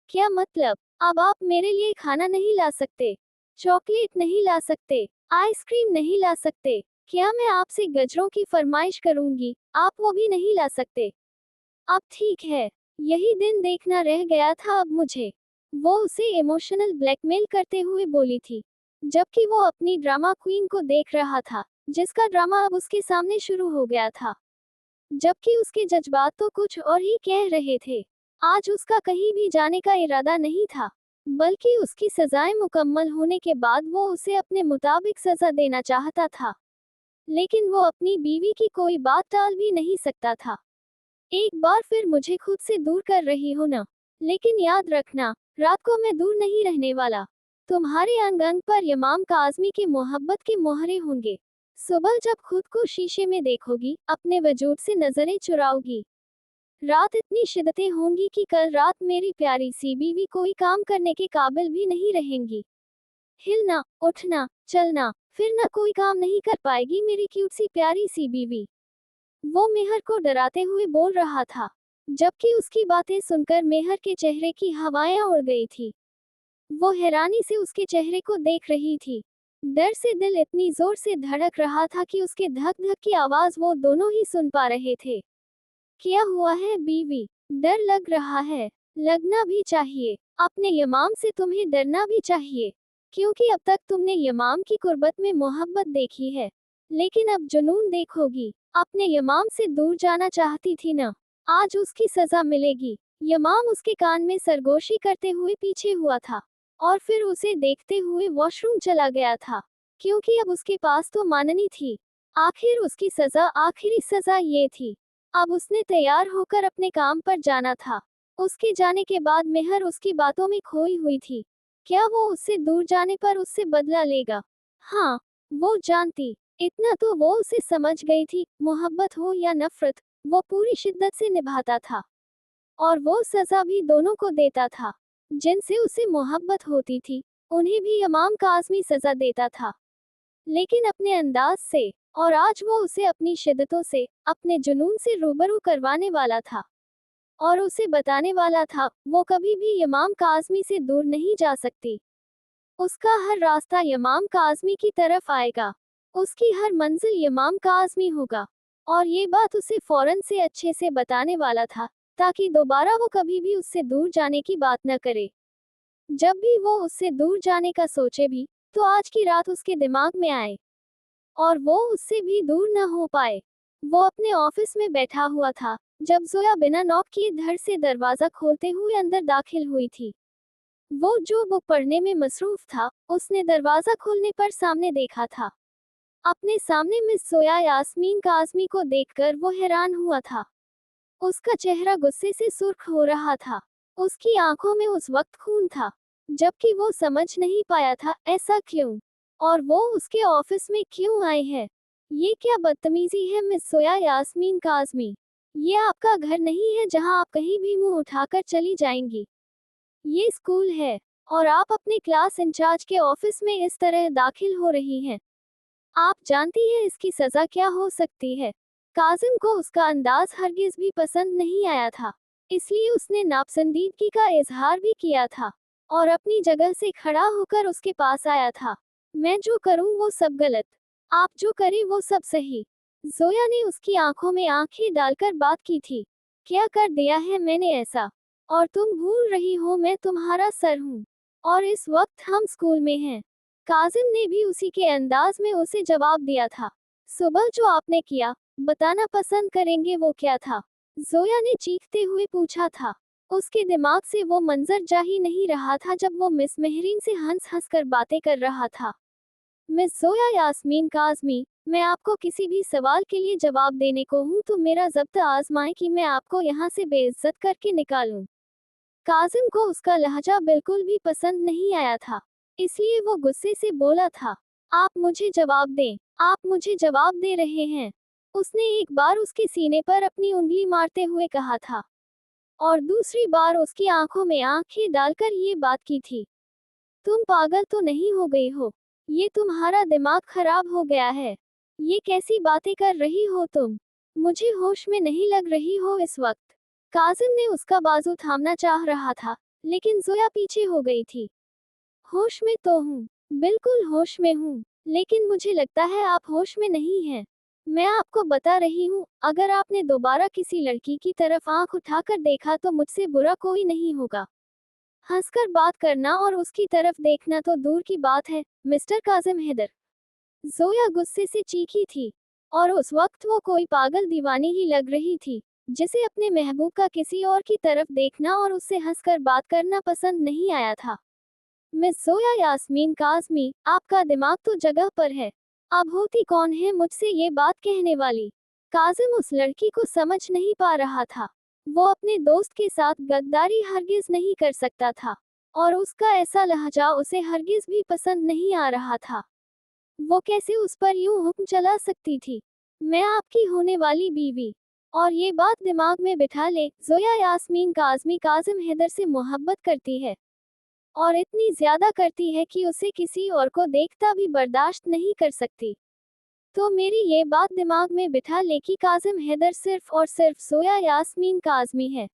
क्या मतलब? अब आप मेरे लिए खाना नहीं ला सकते, चॉकलेट नहीं ला सकते, आइसक्रीम नहीं ला सकते? क्या मैं आपसे गजरों की फरमाइश करूंगी, आप वो भी नहीं ला सकते? अब ठीक है, यही दिन देखना रह गया था अब मुझे। वो उसे इमोशनल ब्लैकमेल करते हुए बोली थी, जबकि वो अपनी ड्रामा क्वीन को देख रहा था, जिसका ड्रामा अब उसके सामने शुरू हो गया था। जबकि उसके जज्बात तो कुछ और ही कह रहे थे। आज उसका कहीं भी जाने का इरादा नहीं था, बल्कि उसकी सजाएं मुकम्मल होने के बाद वो उसे अपने मुताबिक सजा देना चाहता था। लेकिन वो अपनी बीवी की कोई बात टाल भी नहीं सकता था। एक बार फिर मुझे खुद से दूर कर रही हो ना? लेकिन याद रखना, रात को मैं दूर नहीं रहने वाला। तुम्हारे अंग अंग पर यमाम काज़मी की मोहब्बत के मोहरे होंगे। सुबह जब खुद को शीशे में देखोगी, अपने वजूद से नजरें चुराओगी। रात इतनी शिद्दतें होंगी कि कल रात मेरी प्यारी सी बीवी कोई काम करने के काबिल भी नहीं रहेंगी। हिलना, उठना, चलना, फिरना कोई काम नहीं कर पाएगी मेरी क्यूट सी प्यारी सी बीवी। वो मेहर को डराते हुए बोल रहा था, जबकि उसकी बातें सुनकर मेहर के चेहरे की हवाएं उड़ गई थी। वो हैरानी से उसके चेहरे को देख रही थी। डर से दिल इतनी जोर से धड़क रहा था कि उसके धक धक की आवाज वो दोनों ही सुन पा रहे थे। क्या हुआ है बीवी? डर लग रहा है? लगना भी चाहिए। अपने यमाम से तुम्हें डरना भी चाहिए, क्योंकि अब तक तुमने यमाम की कुर्बत में मोहब्बत देखी है, लेकिन अब जुनून देखोगी। अपने यमाम से दूर जाना चाहती थी ना? आज उसकी सजा मिलेगी। यमाम उसके कान में सरगोशी करते हुए पीछे हुआ था, और फिर उसे देखते हुए वॉशरूम चला गया था, क्योंकि अब उसके पास तो माननी थी। आखिर उसकी सजा, आखिरी सजा ये थी। अब उसने तैयार होकर अपने काम पर जाना था। उसके जाने के बाद मेहर उसकी बातों में खोई हुई थी। क्या वो उससे दूर जाने पर उससे बदला लेगा? हाँ, वो जानती। इतना तो वो उसे समझ गई थी, मोहब्बत हो या नफरत, वो पूरी शिद्दत से निभाता था और वो सजा भी दोनों को देता था। जिनसे उसे मोहब्बत होती थी, उन्हें भी इमाम काज़मी सजा देता था, लेकिन अपने अंदाज से। और आज वो उसे अपनी शिद्दतों से, अपने जुनून से रूबरू करवाने वाला था और उसे बताने वाला था, वो कभी भी इमाम काज़मी से दूर नहीं जा सकती। उसका हर रास्ता इमाम काज़मी की तरफ आएगा। उसकी हर मंजिल इमाम काज़मी होगा। और ये बात उसे फौरन से अच्छे से बताने वाला था, ताकि दोबारा वो कभी भी उससे दूर जाने की बात न करे। जब भी वो उससे दूर जाने का सोचे भी, तो आज की रात उसके दिमाग में आए और वो उससे भी दूर न हो पाए। वो अपने ऑफिस में बैठा हुआ था, जब जोया बिना नॉक किए धड़ से दरवाजा खोलते हुए अंदर दाखिल हुई थी। वो जो बुक पढ़ने में मसरूफ था, उसने दरवाजा खोलने पर सामने देखा था। अपने सामने मिस जोया यास्मीन काज़मी को देखकर वो हैरान हुआ था। उसका चेहरा गुस्से से सुर्ख हो रहा था। उसकी आंखों में उस वक्त खून था, जबकि वो समझ नहीं पाया था ऐसा क्यों, और वो उसके ऑफिस में क्यों आए हैं। ये क्या बदतमीजी है मिस जोया यास्मीन काज़मी। ये आपका घर नहीं है जहां आप कहीं भी मुंह उठाकर चली जाएंगी। ये स्कूल है और आप अपने क्लास इंचार्ज के ऑफिस में इस तरह दाखिल हो रही हैं। आप जानती हैं इसकी सजा क्या हो सकती है। काजिम को उसका अंदाज हरगिज भी पसंद नहीं आया था, इसलिए उसने नापसंदीदगी का इजहार भी किया था और अपनी जगह से खड़ा होकर उसके पास आया था। मैं जो करूं वो सब गलत, आप जो करें वो सब सही। जोया ने उसकी आंखों में आंखें डालकर बात की थी। क्या कर दिया है मैंने ऐसा, और तुम भूल रही हो मैं तुम्हारा सर हूँ, और इस वक्त हम स्कूल में हैं। काजिम ने भी उसी के अंदाज में उसे जवाब दिया था। सुबह जो आपने किया, बताना पसंद करेंगे वो क्या था? जोया ने चीखते हुए पूछा था। उसके दिमाग से वो मंजर जा ही नहीं रहा था जब वो मिस मेहरीन से हंस हंस कर बातें कर रहा था। मिस जोया यास्मीन काज़मी, मैं आपको किसी भी सवाल के लिए जवाब देने को हूँ तो मेरा ज़ब्त आजमाएं कि मैं आपको यहाँ से बेइज्जत करके निकालूं। काजिम को उसका लहजा बिल्कुल भी पसंद नहीं आया था, इसलिए वो गुस्से से बोला था। आप मुझे जवाब दें, आप मुझे जवाब दे रहे हैं। उसने एक बार उसके सीने पर अपनी उंगली मारते हुए कहा था और दूसरी बार उसकी आंखों में आंखें डालकर ये बात की थी। तुम पागल तो नहीं हो गई हो? ये तुम्हारा दिमाग खराब हो गया है? ये कैसी बातें कर रही हो तुम? मुझे होश में नहीं लग रही हो इस वक्त। काजिम ने उसका बाजू थामना चाह रहा था, लेकिन जोया पीछे हो गई थी। होश में तो हूँ, बिल्कुल होश में हूँ, लेकिन मुझे लगता है आप होश में नहीं हैं। मैं आपको बता रही हूँ, अगर आपने दोबारा किसी लड़की की तरफ आंख उठाकर देखा तो मुझसे बुरा कोई नहीं होगा। हंसकर बात करना और उसकी तरफ देखना तो दूर की बात है, मिस्टर काजिम हैदर। जोया गुस्से से चीखी थी और उस वक्त वो कोई पागल दीवानी ही लग रही थी, जिसे अपने महबूब का किसी और की तरफ देखना और उससे हंसकर बात करना पसंद नहीं आया था। मिस जोया यास्मीन काज़मी, आपका दिमाग तो जगह पर है। अब होती कौन है मुझसे ये बात कहने वाली? काजिम उस लड़की को समझ नहीं पा रहा था। वो अपने दोस्त के साथ गद्दारी हरगिज नहीं कर सकता था और उसका ऐसा लहजा उसे हरगिज भी पसंद नहीं आ रहा था। वो कैसे उस पर यूं हुक्म चला सकती थी? मैं आपकी होने वाली बीवी। और ये बात दिमाग में बिठा ले, जोया यास्मीन काज़मी काजिम हैदर से मोहब्बत करती है और इतनी ज्यादा करती है कि उसे किसी और को देखता भी बर्दाश्त नहीं कर सकती। तो मेरी ये बात दिमाग में बिठा ले कि काजिम हैदर सिर्फ और सिर्फ जोया यास्मीन काज़मी है।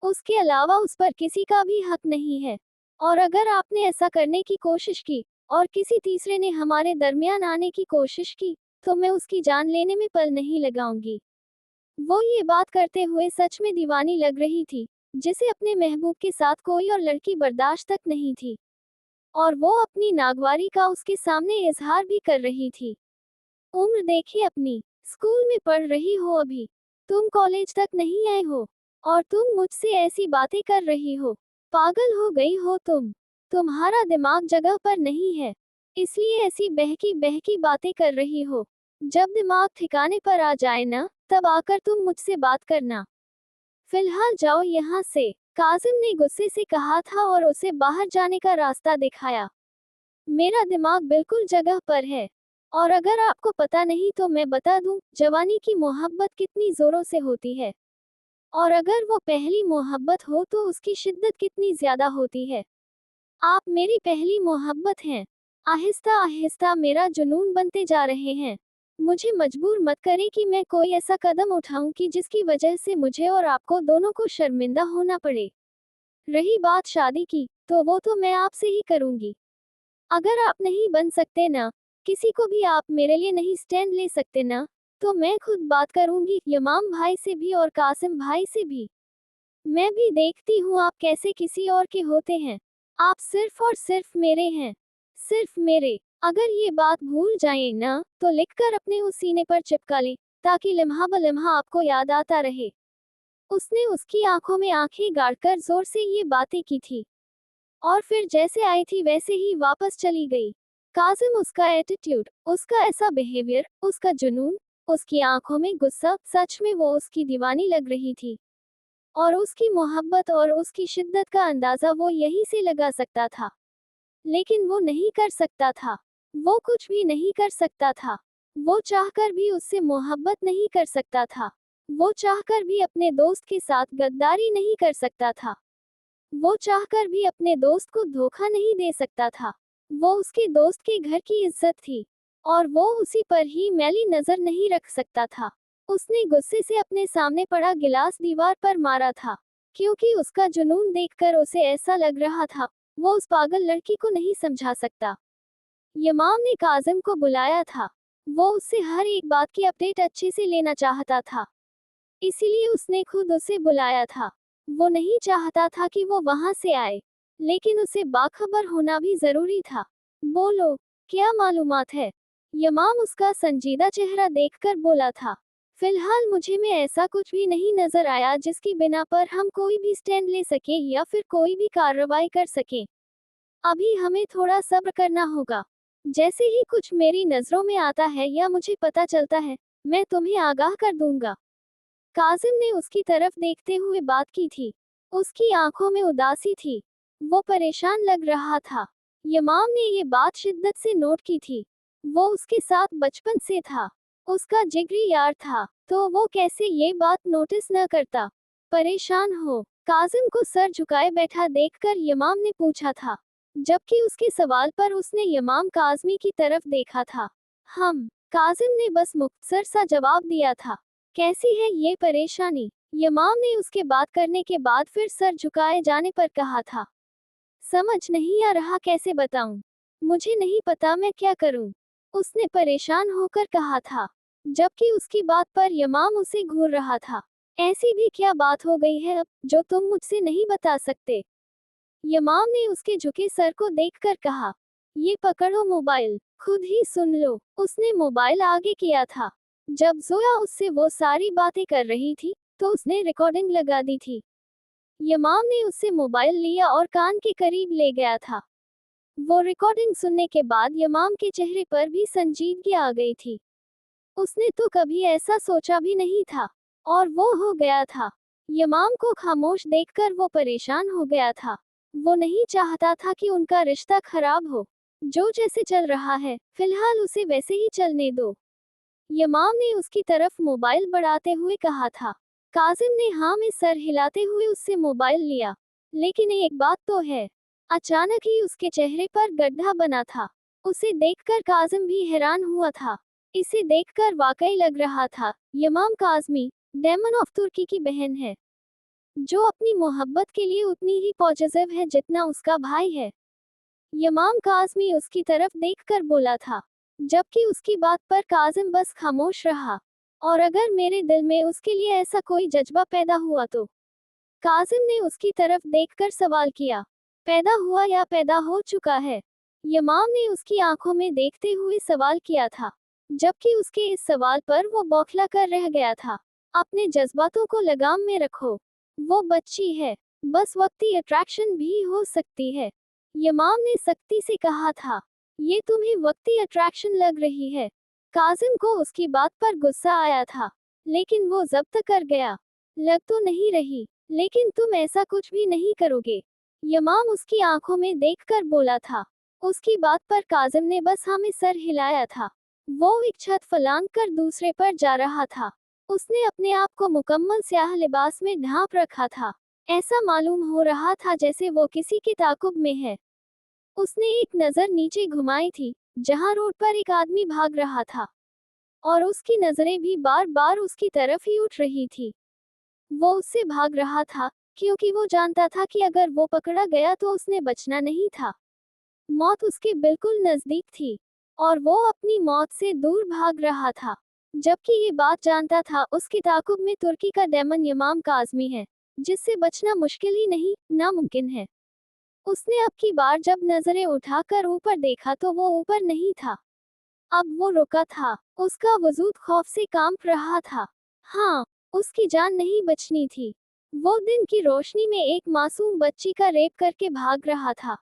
उसके अलावा उस पर किसी का भी हक नहीं है। और अगर आपने ऐसा करने की कोशिश की और किसी तीसरे ने हमारे दरमियान आने की कोशिश की, तो मैं उसकी जान लेने में पल नहीं लगाऊंगी। वो ये बात करते हुए सच में दीवानी लग रही थी, जिसे अपने महबूब के साथ कोई और लड़की बर्दाश्त तक नहीं थी, और वो अपनी नागवारी का उसके सामने इजहार भी कर रही थी। उम्र देखी अपनी, स्कूल में पढ़ रही हो अभी, तुम कॉलेज तक नहीं आए हो और तुम मुझसे ऐसी बातें कर रही हो। पागल हो गई हो तुम? तुम्हारा दिमाग जगह पर नहीं है, इसलिए ऐसी बहकी बहकी बातें कर रही हो। जब दिमाग ठिकाने पर आ जाए ना, तब आकर तुम मुझसे बात करना। फिलहाल जाओ यहाँ से, काजिम ने गुस्से से कहा था और उसे बाहर जाने का रास्ता दिखाया। मेरा दिमाग बिल्कुल जगह पर है। और अगर आपको पता नहीं तो मैं बता दूं, जवानी की मोहब्बत कितनी जोरों से होती है, और अगर वो पहली मोहब्बत हो तो उसकी शिद्दत कितनी ज्यादा होती है। आप मेरी पहली मोहब्बत हैं। आहिस्ता आहिस्ता मेरा जुनून बनते जा रहे हैं। मुझे मजबूर मत करें कि मैं कोई ऐसा कदम उठाऊं कि जिसकी वजह से मुझे और आपको दोनों को शर्मिंदा होना पड़े। रही बात शादी की, तो वो तो मैं आपसे ही करूंगी। अगर आप नहीं बन सकते ना, किसी को भी आप मेरे लिए नहीं स्टैंड ले सकते ना, तो मैं खुद बात करूंगी यमाम भाई से भी और कासिम भाई से भी। मैं भी देखती हूँ आप कैसे किसी और के होते हैं। आप सिर्फ और सिर्फ मेरे हैं। सिर्फ मेरे। अगर ये बात भूल जाएं ना, तो लिखकर अपने उस सीने पर चिपका लें, ताकि लम्हा ब लम्हा आपको याद आता रहे। उसने उसकी आंखों में आंखें गाड़कर जोर से ये बातें की थी, और फिर जैसे आई थी वैसे ही वापस चली गई। काजिम, उसका एटीट्यूड, उसका ऐसा बिहेवियर, उसका जुनून, उसकी आंखों में गुस्सा, सच में वो उसकी दीवानी लग रही थी। और उसकी मोहब्बत और उसकी शिद्दत का अंदाजा वो यहीं से लगा सकता था। लेकिन वो नहीं कर सकता था। वो कुछ भी नहीं कर सकता था। वो चाहकर भी उससे मोहब्बत नहीं कर सकता था। वो चाहकर भी अपने दोस्त के साथ गद्दारी नहीं कर सकता था। वो चाहकर भी अपने दोस्त को धोखा नहीं दे सकता था। वो उसके दोस्त के घर की इज्जत थी, और वो उसी पर ही मैली नजर नहीं रख सकता था। उसने गुस्से से अपने सामने पड़ा गिलास दीवार पर मारा था, क्योंकि उसका जुनून देखकर उसे ऐसा लग रहा था, वो उस पागल लड़की को नहीं समझा सकता। यमाम ने काजिम को बुलाया था। वो उससे हर एक बात की अपडेट अच्छे से लेना चाहता था, इसीलिए उसने खुद उसे बुलाया था। वो नहीं चाहता था कि वो वहां से आए, लेकिन उसे बाखबर होना भी जरूरी था। बोलो, क्या मालूमात है? यमाम उसका संजीदा चेहरा देखकर बोला था। फिलहाल मुझे में ऐसा कुछ भी नहीं नजर आया जिसकी बिना पर हम कोई भी स्टैंड ले सके या फिर कोई भी कार्रवाई कर सके। अभी हमें थोड़ा सब्र करना होगा। जैसे ही कुछ मेरी नजरों में आता है या मुझे पता चलता है, मैं तुम्हें आगाह कर दूंगा। काजिम ने उसकी तरफ देखते हुए बात की थी। उसकी आंखों में उदासी थी। वो परेशान लग रहा था। यमाम ने ये बात शिद्दत से नोट की थी। वो उसके साथ बचपन से था। उसका जिगरी यार था, तो वो कैसे ये बात नोटिस न करता? परेशान हो? काजिम को सर झुकाए बैठा देखकर यमाम ने पूछा था, जबकि उसके सवाल पर उसने यमाम काजमी की तरफ देखा था। काजिम ने बस मुख्तसर सा जवाब दिया था। कैसी है ये परेशानी? यमाम ने उसके बात करने के बाद फिर सर झुकाए जाने पर कहा था। समझ नहीं आ रहा, कैसे बताऊं? मुझे नहीं पता मैं क्या करूं। उसने परेशान होकर कहा था, जबकि उसकी बात पर यमाम उसे घूर रहा था। ऐसी भी क्या बात हो गई है अब, जो तुम मुझसे नहीं बता सकते? यमाम ने उसके झुके सर को देखकर कहा, ये पकड़ो मोबाइल, खुद ही सुन लो। उसने मोबाइल आगे किया था। जब जोया उससे वो सारी बातें कर रही थी, तो उसने रिकॉर्डिंग लगा दी थी। यमाम ने उससे मोबाइल लिया और कान के करीब ले गया था। वो रिकॉर्डिंग सुनने के बाद यमाम के चेहरे पर भी संजीदगी आ गई थी। उसने तो कभी ऐसा सोचा भी नहीं था, और वो हो गया था। यमाम को खामोश देखकर वो परेशान हो गया था। वो नहीं चाहता था कि उनका रिश्ता खराब हो। जो जैसे चल रहा है, फिलहाल उसे वैसे ही चलने दो। यमाम ने उसकी तरफ मोबाइल बढ़ाते हुए कहा था। काजिम ने हाँ में सर हिलाते हुए उससे मोबाइल लिया। लेकिन एक बात तो है, अचानक ही उसके चेहरे पर गड्ढा बना था। उसे देखकर काजिम भी हैरान हुआ था। इसे देखकर वाकई लग रहा था, यमाम काजमी, डेमन ऑफ तुर्की की बहन है, जो अपनी मोहब्बत के लिए उतनी ही पॉजिटिव है जितना उसका भाई है। यमाम काजमी उसकी तरफ देखकर बोला था, जबकि उसकी बात पर काजिम बस खामोश रहा। और अगर मेरे दिल में उसके लिए ऐसा कोई जज्बा पैदा हुआ तो? काजिम ने उसकी तरफ देखकर सवाल किया। पैदा हुआ या पैदा हो चुका है? यमाम ने उसकी आंखों में देखते हुए सवाल किया था, जबकि उसके इस सवाल पर वो बौखला कर रह गया था। अपने जज्बातों को लगाम में रखो। वो बच्ची है, बस वक्ती अट्रैक्शन भी हो सकती है। यमाम ने सख्ती से कहा था, ये तुम्हें वक्ती अट्रैक्शन लग रही है? काजिम को उसकी बात पर गुस्सा आया था, लेकिन वो जब्त कर गया। लग तो नहीं रही, लेकिन तुम ऐसा कुछ भी नहीं करोगे? यमाम उसकी आंखों में देखकर बोला था। उसकी बात पर काजिम ने बस हाँ में सर हिलाया था। वो एक छत फलांग कर दूसरे पर जा रहा था। उसने अपने आप को मुकम्मल स्याह लिबास में ढांप रखा था। ऐसा मालूम हो रहा था जैसे वो किसी के ताकुब में है। उसने एक नजर नीचे घुमाई थी, जहां रोड पर एक आदमी भाग रहा था, और उसकी नजरें भी बार बार उसकी तरफ ही उठ रही थी। वो उससे भाग रहा था, क्योंकि वो जानता था कि अगर वो पकड़ा गया तो उसने बचना नहीं था। मौत उसके बिल्कुल नजदीक थी, और वो अपनी मौत से दूर भाग रहा था। जबकि ये बात जानता था उसकी ताकुब में तुर्की का डेमन यमाम काज़मी है, जिससे बचना मुश्किल ही नहीं, नामुमकिन है। उसने अब की बार जब नजरें उठाकर ऊपर देखा तो वो ऊपर नहीं था। अब वो रुका था। उसका वजूद खौफ से कांप रहा था। हाँ, उसकी जान नहीं बचनी थी। वो दिन की रोशनी में एक मासूम बच्ची का रेप करके भाग रहा था।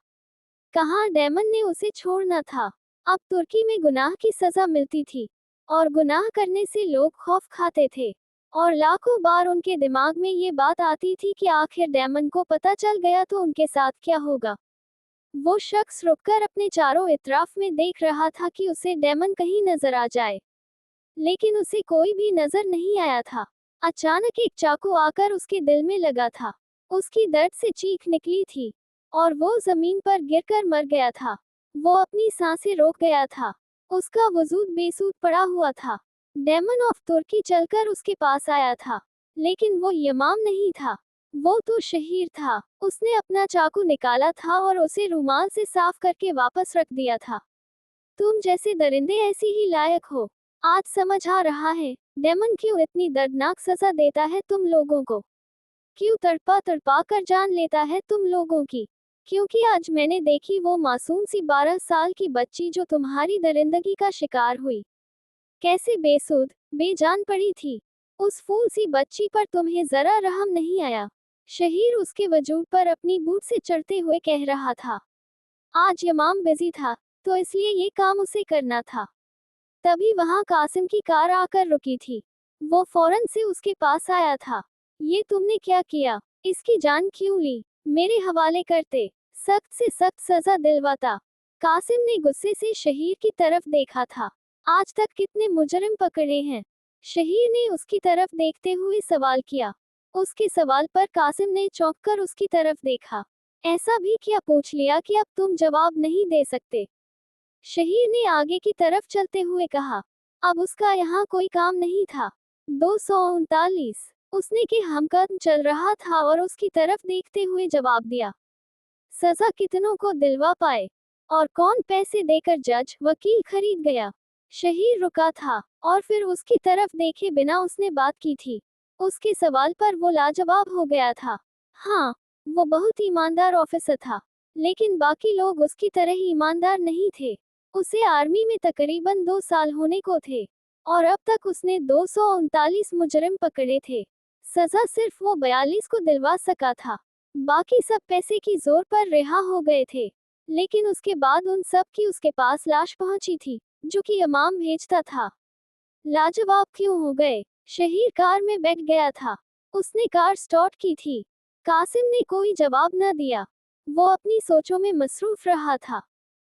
कहाँ डेमन ने उसे छोड़ना था। अब तुर्की में गुनाह की सजा मिलती थी, और गुनाह करने से लोग खौफ खाते थे। और लाखों बार उनके दिमाग में ये बात आती थी कि आखिर डेमन को पता चल गया तो उनके साथ क्या होगा। वो शख्स रुककर अपने चारों इतराफ में देख रहा था कि उसे डेमन कहीं नजर आ जाए, लेकिन उसे कोई भी नजर नहीं आया था। अचानक एक चाकू आकर उसके दिल में लगा था। उसकी दर्द से चीख निकली थी, और वो जमीन पर गिरकर मर गया था। वो अपनी सांसें रोक गया था। उसका वजूद बेसुध पड़ा हुआ था। डेमन ऑफ तुर्की चलकर उसके पास आया था, लेकिन वो यमाम नहीं था। वो तो शहीर था। उसने अपना चाकू निकाला था और उसे रुमाल से साफ करके वापस रख दिया था। तुम जैसे दरिंदे ऐसी ही लायक हो। आज समझ आ रहा है, डेमन क्यों इतनी दर्दनाक सजा देता है तुम लोगों को। क्यों तड़पा तड़पा कर जान लेता है तुम लोगों की। क्योंकि आज मैंने देखी वो मासूम सी 12 साल की बच्ची जो तुम्हारी दरिंदगी का शिकार हुई, कैसे बेसुध, बेजान पड़ी थी। उस फूल सी बच्ची पर तुम्हें जरा रहम नहीं आया। शहीर उसके वजूद पर अपनी बूट से चढ़ते हुए कह रहा था। आज यमाम बिजी था, तो इसलिए ये काम उसे करना था। तभी वहां कासिम की कार आकर रुकी थी। वो फौरन से उसके पास आया था। ये तुमने क्या किया? इसकी जान क्यों ली? मेरे हवाले करते, सख्त से सख्त सजा दिलवाता। कासिम ने गुस्से से शहीर की तरफ देखा था। आज तक कितने मुजरिम पकड़े हैं? शहीर ने उसकी तरफ देखते हुए सवाल किया। उसके सवाल पर कासिम ने चौंक कर उसकी तरफ देखा। ऐसा भी क्या पूछ लिया कि अब तुम जवाब नहीं दे सकते? शहीर ने आगे की तरफ चलते हुए कहा। अब उसका यहाँ कोई काम नहीं था। 239 उसने के हमकदम चल रहा था और उसकी तरफ देखते हुए जवाब दिया। सजा कितनों को दिलवा पाए, और कौन पैसे देकर जज वकील खरीद गया? शहीर रुका था, और फिर उसकी तरफ देखे बिना उसने बात की थी। उसके सवाल पर वो लाजवाब हो गया था। हाँ, वो बहुत ईमानदार ऑफिसर था, लेकिन बाकी लोग उसकी तरह ही ईमानदार नहीं थे। उसे आर्मी में तकरीबन 2 साल होने को थे, और अब तक उसने 239 मुजरिम पकड़े थे। सजा सिर्फ वो 42 को दिलवा सका था। बाकी सब पैसे की जोर पर रिहा हो गए थे। लेकिन उसके बाद उन सब की उसके पास लाश पहुंची थी, जो कि इमाम भेजता था। लाजवाब क्यों हो गए? शहीर कार में बैठ गया था। उसने कार स्टार्ट की थी। कासिम ने कोई जवाब न दिया। वो अपनी सोचों में मसरूफ रहा था।